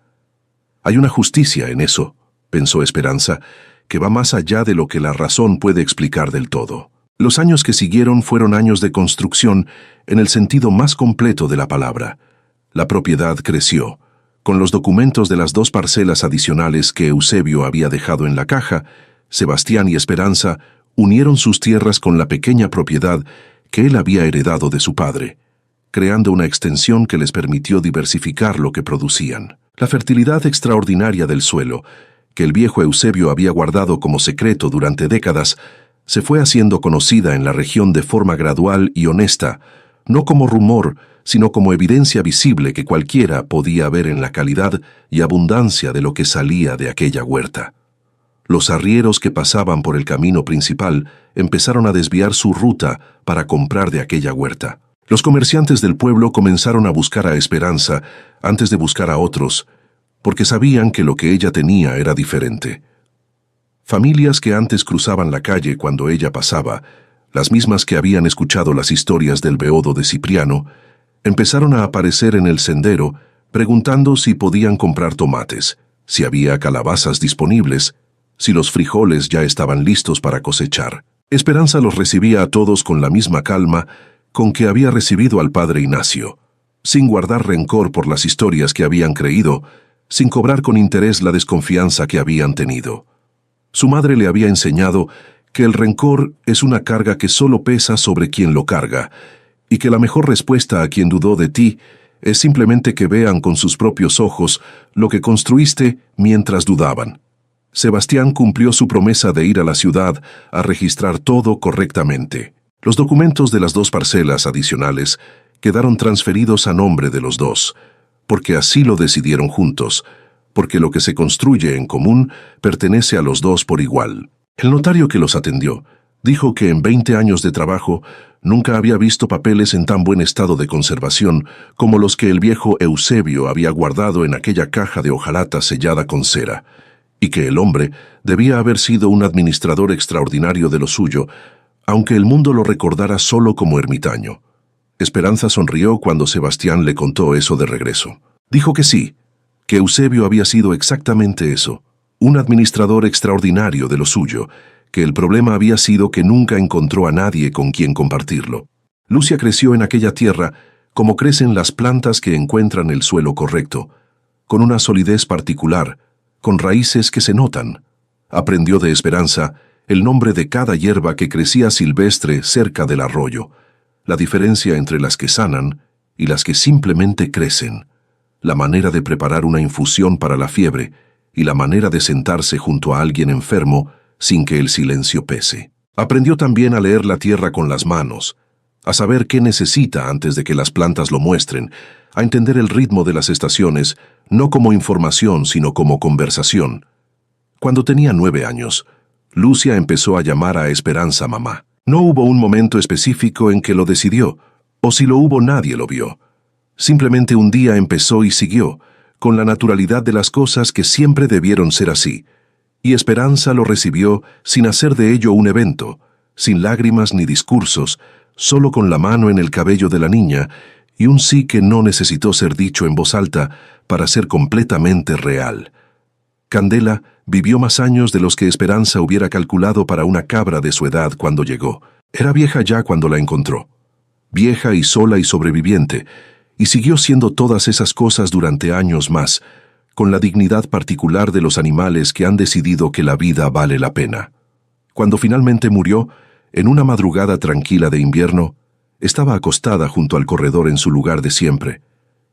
Hay una justicia en eso, pensó Esperanza, que va más allá de lo que la razón puede explicar del todo. Los años que siguieron fueron años de construcción en el sentido más completo de la palabra. La propiedad creció. Con los documentos de las 2 parcelas adicionales que Eusebio había dejado en la caja, Sebastián y Esperanza unieron sus tierras con la pequeña propiedad que él había heredado de su padre, creando una extensión que les permitió diversificar lo que producían. La fertilidad extraordinaria del suelo, que el viejo Eusebio había guardado como secreto durante décadas, se fue haciendo conocida en la región de forma gradual y honesta, no como rumor, sino como evidencia visible que cualquiera podía ver en la calidad y abundancia de lo que salía de aquella huerta. Los arrieros que pasaban por el camino principal empezaron a desviar su ruta para comprar de aquella huerta. Los comerciantes del pueblo comenzaron a buscar a Esperanza antes de buscar a otros, porque sabían que lo que ella tenía era diferente. Familias que antes cruzaban la calle cuando ella pasaba, las mismas que habían escuchado las historias del beodo de Cipriano, empezaron a aparecer en el sendero preguntando si podían comprar tomates, si había calabazas disponibles, si los frijoles ya estaban listos para cosechar. Esperanza los recibía a todos con la misma calma con que había recibido al padre Ignacio, sin guardar rencor por las historias que habían creído, sin cobrar con interés la desconfianza que habían tenido. Su madre le había enseñado que el rencor es una carga que solo pesa sobre quien lo carga, y que la mejor respuesta a quien dudó de ti es simplemente que vean con sus propios ojos lo que construiste mientras dudaban. Sebastián cumplió su promesa de ir a la ciudad a registrar todo correctamente. Los documentos de las 2 parcelas adicionales quedaron transferidos a nombre de los dos, porque así lo decidieron juntos, porque lo que se construye en común pertenece a los dos por igual. El notario que los atendió dijo que en 20 años de trabajo nunca había visto papeles en tan buen estado de conservación como los que el viejo Eusebio había guardado en aquella caja de hojalata sellada con cera, y que el hombre debía haber sido un administrador extraordinario de lo suyo, aunque el mundo lo recordara solo como ermitaño. Esperanza sonrió cuando Sebastián le contó eso de regreso. Dijo que sí, que Eusebio había sido exactamente eso, un administrador extraordinario de lo suyo, que el problema había sido que nunca encontró a nadie con quien compartirlo. Lucia creció en aquella tierra como crecen las plantas que encuentran el suelo correcto, con una solidez particular, con raíces que se notan. Aprendió de Esperanza el nombre de cada hierba que crecía silvestre cerca del arroyo, la diferencia entre las que sanan y las que simplemente crecen, la manera de preparar una infusión para la fiebre y la manera de sentarse junto a alguien enfermo sin que el silencio pese. Aprendió también a leer la tierra con las manos, a saber qué necesita antes de que las plantas lo muestren, a entender el ritmo de las estaciones, no como información, sino como conversación. Cuando tenía 9 años, Lucia empezó a llamar a Esperanza mamá. No hubo un momento específico en que lo decidió, o si lo hubo nadie lo vio. Simplemente un día empezó y siguió, con la naturalidad de las cosas que siempre debieron ser así. Y Esperanza lo recibió sin hacer de ello un evento, sin lágrimas ni discursos, solo con la mano en el cabello de la niña, y un sí que no necesitó ser dicho en voz alta para ser completamente real. Candela vivió más años de los que Esperanza hubiera calculado para una cabra de su edad cuando llegó. Era vieja ya cuando la encontró. Vieja y sola y sobreviviente, y siguió siendo todas esas cosas durante años más, con la dignidad particular de los animales que han decidido que la vida vale la pena. Cuando finalmente murió, en una madrugada tranquila de invierno, estaba acostada junto al corredor en su lugar de siempre,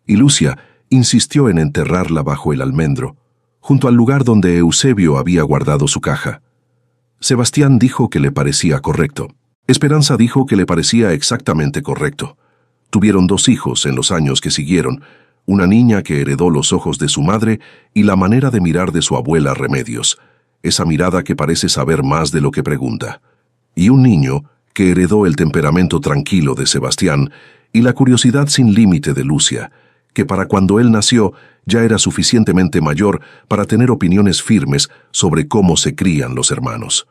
y Lucia insistió en enterrarla bajo el almendro, junto al lugar donde Eusebio había guardado su caja. Sebastián dijo que le parecía correcto. Esperanza dijo que le parecía exactamente correcto. Tuvieron 2 hijos en los años que siguieron, una niña que heredó los ojos de su madre y la manera de mirar de su abuela Remedios, esa mirada que parece saber más de lo que pregunta, y un niño que heredó el temperamento tranquilo de Sebastián y la curiosidad sin límite de Lucia, que para cuando él nació ya era suficientemente mayor para tener opiniones firmes sobre cómo se crían los hermanos.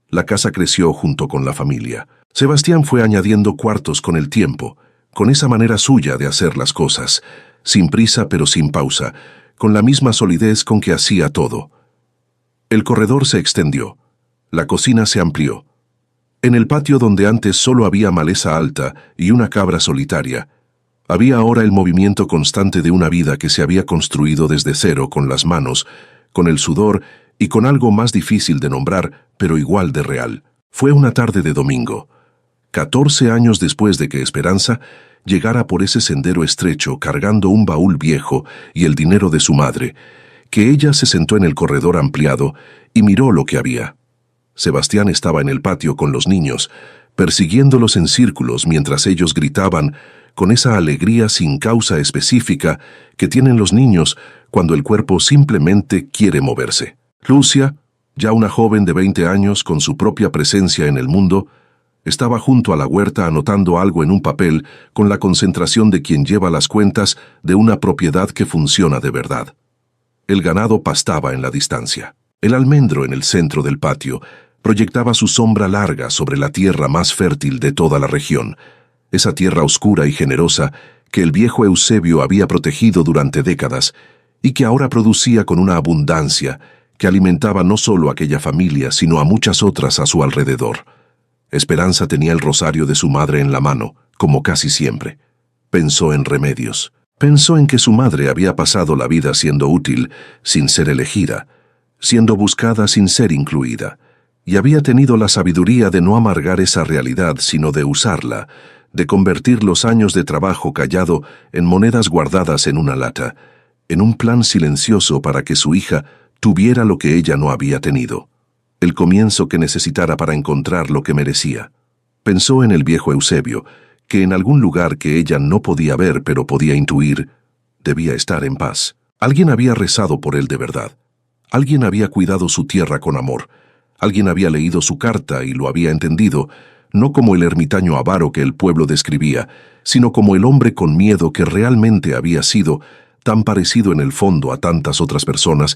La casa creció junto con la familia. Sebastián fue añadiendo cuartos con el tiempo, con esa manera suya de hacer las cosas, sin prisa pero sin pausa, con la misma solidez con que hacía todo. El corredor se extendió, la cocina se amplió. En el patio donde antes solo había maleza alta y una cabra solitaria, había ahora el movimiento constante de una vida que se había construido desde cero con las manos, con el sudor y con algo más difícil de nombrar, pero igual de real. Fue una tarde de domingo, 14 años después de que Esperanza llegara por ese sendero estrecho cargando un baúl viejo y el dinero de su madre, que ella se sentó en el corredor ampliado y miró lo que había. Sebastián estaba en el patio con los niños, persiguiéndolos en círculos mientras ellos gritaban con esa alegría sin causa específica que tienen los niños cuando el cuerpo simplemente quiere moverse. Lucia, ya una joven de 20 años con su propia presencia en el mundo, estaba junto a la huerta anotando algo en un papel con la concentración de quien lleva las cuentas de una propiedad que funciona de verdad. El ganado pastaba en la distancia. El almendro en el centro del patio proyectaba su sombra larga sobre la tierra más fértil de toda la región, esa tierra oscura y generosa que el viejo Eusebio había protegido durante décadas y que ahora producía con una abundancia que alimentaba no solo a aquella familia, sino a muchas otras a su alrededor. Esperanza tenía el rosario de su madre en la mano, como casi siempre. Pensó en Remedios. Pensó en que su madre había pasado la vida siendo útil, sin ser elegida, siendo buscada sin ser incluida, y había tenido la sabiduría de no amargar esa realidad, sino de usarla, de convertir los años de trabajo callado en monedas guardadas en una lata, en un plan silencioso para que su hija tuviera lo que ella no había tenido, el comienzo que necesitara para encontrar lo que merecía. Pensó en el viejo Eusebio, que en algún lugar que ella no podía ver pero podía intuir, debía estar en paz. Alguien había rezado por él de verdad. Alguien había cuidado su tierra con amor. Alguien había leído su carta y lo había entendido, no como el ermitaño avaro que el pueblo describía, sino como el hombre con miedo que realmente había sido, tan parecido en el fondo a tantas otras personas,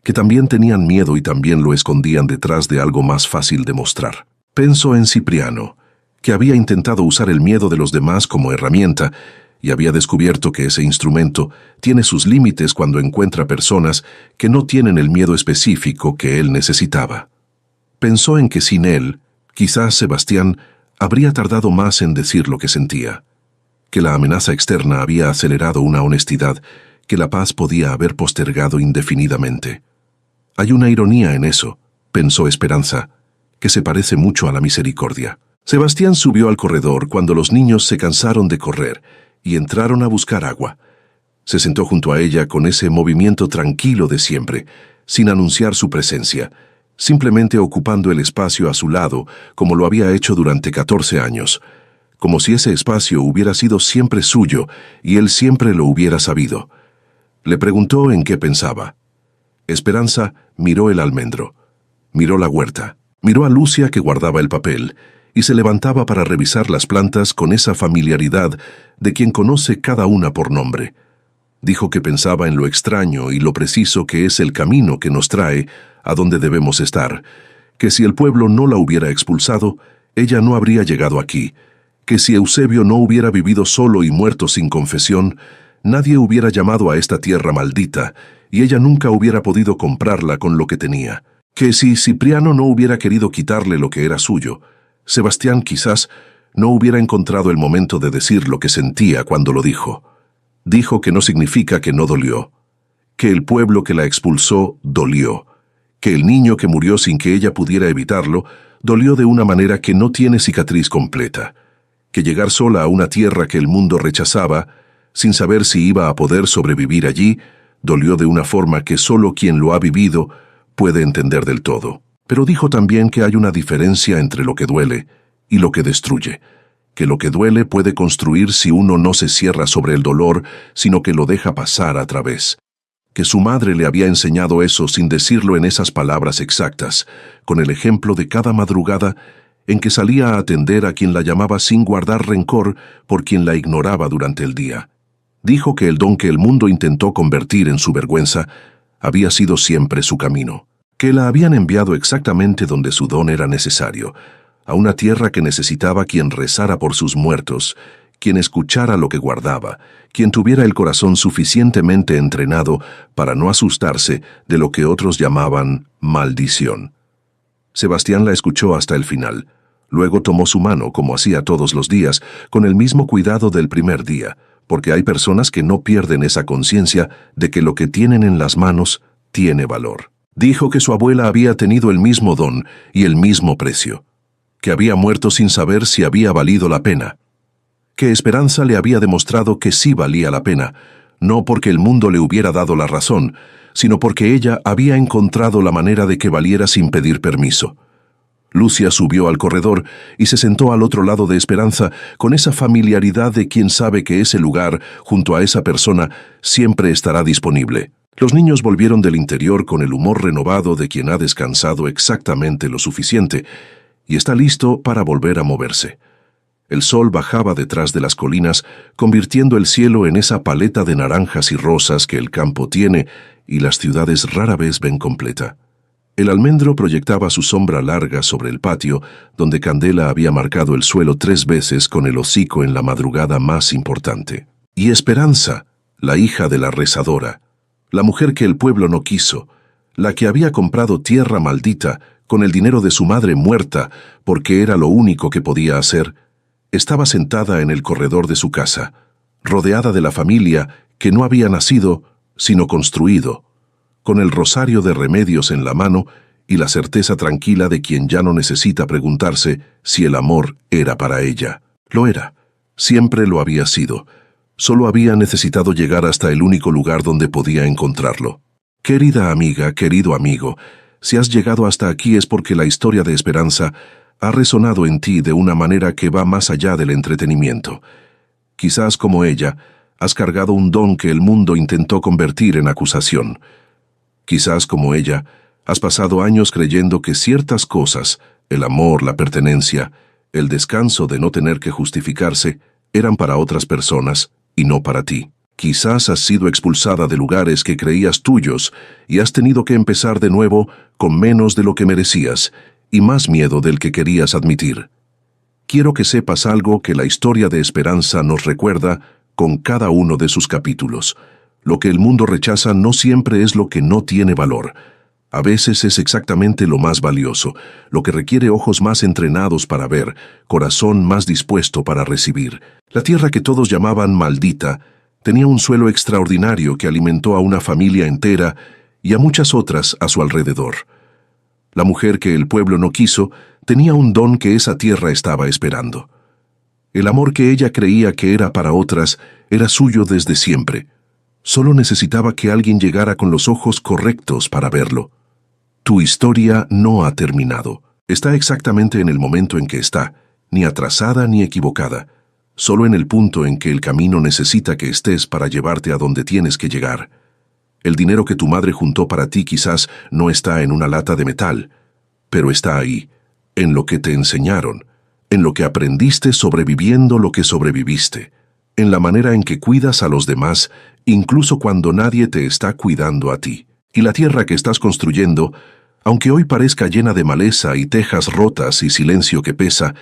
que también tenían miedo y también lo escondían detrás de algo más fácil de mostrar. Pensó en Cipriano, que había intentado usar el miedo de los demás como herramienta, y había descubierto que ese instrumento tiene sus límites cuando encuentra personas que no tienen el miedo específico que él necesitaba. Pensó en que sin él, quizás Sebastián habría tardado más en decir lo que sentía, que la amenaza externa había acelerado una honestidad que la paz podía haber postergado indefinidamente. Hay una ironía en eso, pensó Esperanza, que se parece mucho a la misericordia. Sebastián subió al corredor cuando los niños se cansaron de correr y entraron a buscar agua. Se sentó junto a ella con ese movimiento tranquilo de siempre, sin anunciar su presencia, simplemente ocupando el espacio a su lado como lo había hecho durante 14 años, como si ese espacio hubiera sido siempre suyo y él siempre lo hubiera sabido. Le preguntó en qué pensaba. Esperanza miró el almendro, miró la huerta, miró a Lucia que guardaba el papel y se levantaba para revisar las plantas con esa familiaridad de quien conoce cada una por nombre. Dijo que pensaba en lo extraño y lo preciso que es el camino que nos trae a donde debemos estar, que si el pueblo no la hubiera expulsado, ella no habría llegado aquí, que si Eusebio no hubiera vivido solo y muerto sin confesión, nadie hubiera llamado a esta tierra maldita y ella nunca hubiera podido comprarla con lo que tenía, que si Cipriano no hubiera querido quitarle lo que era suyo, Sebastián quizás no hubiera encontrado el momento de decir lo que sentía cuando lo dijo. Dijo que no significa que no dolió, que el pueblo que la expulsó dolió, que el niño que murió sin que ella pudiera evitarlo dolió de una manera que no tiene cicatriz completa, que llegar sola a una tierra que el mundo rechazaba, sin saber si iba a poder sobrevivir allí, dolió de una forma que solo quien lo ha vivido puede entender del todo. Pero dijo también que hay una diferencia entre lo que duele y lo que destruye, que lo que duele puede construir si uno no se cierra sobre el dolor, sino que lo deja pasar a través. Que su madre le había enseñado eso sin decirlo en esas palabras exactas, con el ejemplo de cada madrugada en que salía a atender a quien la llamaba sin guardar rencor por quien la ignoraba durante el día. Dijo que el don que el mundo intentó convertir en su vergüenza había sido siempre su camino, que la habían enviado exactamente donde su don era necesario, a una tierra que necesitaba quien rezara por sus muertos, quien escuchara lo que guardaba, quien tuviera el corazón suficientemente entrenado para no asustarse de lo que otros llamaban maldición. Sebastián la escuchó hasta el final. Luego tomó su mano, como hacía todos los días, con el mismo cuidado del primer día, porque hay personas que no pierden esa conciencia de que lo que tienen en las manos tiene valor. Dijo que su abuela había tenido el mismo don y el mismo precio, que había muerto sin saber si había valido la pena, que Esperanza le había demostrado que sí valía la pena, no porque el mundo le hubiera dado la razón, sino porque ella había encontrado la manera de que valiera sin pedir permiso. Lucia subió al corredor y se sentó al otro lado de Esperanza con esa familiaridad de quien sabe que ese lugar, junto a esa persona, siempre estará disponible. Los niños volvieron del interior con el humor renovado de quien ha descansado exactamente lo suficiente y está listo para volver a moverse. El sol bajaba detrás de las colinas, convirtiendo el cielo en esa paleta de naranjas y rosas que el campo tiene y las ciudades rara vez ven completa. El almendro proyectaba su sombra larga sobre el patio, donde Candela había marcado el suelo 3 veces con el hocico en la madrugada más importante. Y Esperanza, la hija de la rezadora, la mujer que el pueblo no quiso, la que había comprado tierra maldita con el dinero de su madre muerta porque era lo único que podía hacer, estaba sentada en el corredor de su casa, rodeada de la familia que no había nacido, sino construido, con el rosario de remedios en la mano y la certeza tranquila de quien ya no necesita preguntarse si el amor era para ella. Lo era, siempre lo había sido, solo había necesitado llegar hasta el único lugar donde podía encontrarlo. Querida amiga, querido amigo, si has llegado hasta aquí es porque la historia de esperanza ha resonado en ti de una manera que va más allá del entretenimiento. Quizás como ella, has cargado un don que el mundo intentó convertir en acusación. Quizás como ella, has pasado años creyendo que ciertas cosas, el amor, la pertenencia, el descanso de no tener que justificarse, eran para otras personas y no para ti. Quizás has sido expulsada de lugares que creías tuyos y has tenido que empezar de nuevo con menos de lo que merecías y más miedo del que querías admitir. Quiero que sepas algo que la historia de esperanza nos recuerda con cada uno de sus capítulos. Lo que el mundo rechaza no siempre es lo que no tiene valor. A veces es exactamente lo más valioso, lo que requiere ojos más entrenados para ver, corazón más dispuesto para recibir. La tierra que todos llamaban maldita tenía un suelo extraordinario que alimentó a una familia entera y a muchas otras a su alrededor. La mujer que el pueblo no quiso tenía un don que esa tierra estaba esperando. El amor que ella creía que era para otras era suyo desde siempre. Solo necesitaba que alguien llegara con los ojos correctos para verlo. Tu historia no ha terminado. Está exactamente en el momento en que está, ni atrasada ni equivocada, solo en el punto en que el camino necesita que estés para llevarte a donde tienes que llegar. El dinero que tu madre juntó para ti quizás no está en una lata de metal, pero está ahí, en lo que te enseñaron, en lo que aprendiste sobreviviendo lo que sobreviviste, en la manera en que cuidas a los demás, incluso cuando nadie te está cuidando a ti. Y la tierra que estás construyendo, aunque hoy parezca llena de maleza y tejas rotas y silencio que pesa,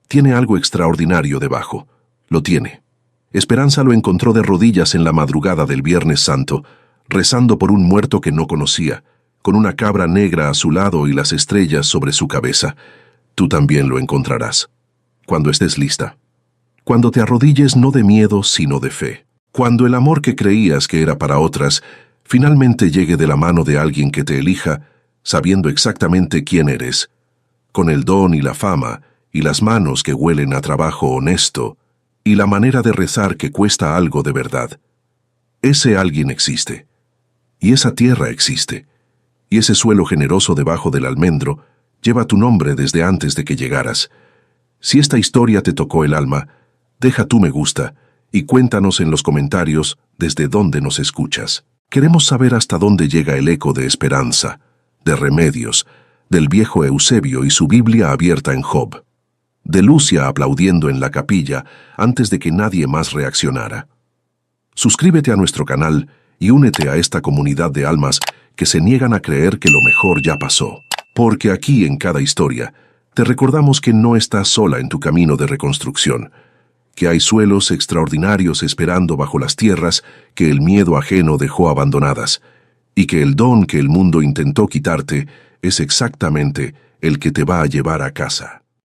tiene algo extraordinario debajo. Lo tiene. Esperanza lo encontró de rodillas en la madrugada del Viernes Santo, rezando por un muerto que no conocía, con una cabra negra a su lado y las estrellas sobre su cabeza. Tú también lo encontrarás. Cuando estés lista. Cuando te arrodilles no de miedo, sino de fe. Cuando el amor que creías que era para otras finalmente llegue de la mano de alguien que te elija, sabiendo exactamente quién eres, con el don y la fama, y las manos que huelen a trabajo honesto, y la manera de rezar que cuesta algo de verdad. Ese alguien existe, y esa tierra existe, y ese suelo generoso debajo del almendro lleva tu nombre desde antes de que llegaras. Si esta historia te tocó el alma, deja tu me gusta, y cuéntanos en los comentarios desde dónde nos escuchas. Queremos saber hasta dónde llega el eco de esperanza, de Remedios, del viejo Eusebio y su Biblia abierta en Job, de Lucia aplaudiendo en la capilla antes de que nadie más reaccionara. Suscríbete a nuestro canal y únete a esta comunidad de almas que se niegan a creer que lo mejor ya pasó. Porque aquí en cada historia te recordamos que no estás sola en tu camino de reconstrucción, que hay suelos extraordinarios esperando bajo las tierras que el miedo ajeno dejó abandonadas, y que el don que el mundo intentó quitarte es exactamente el que te va a llevar a casa.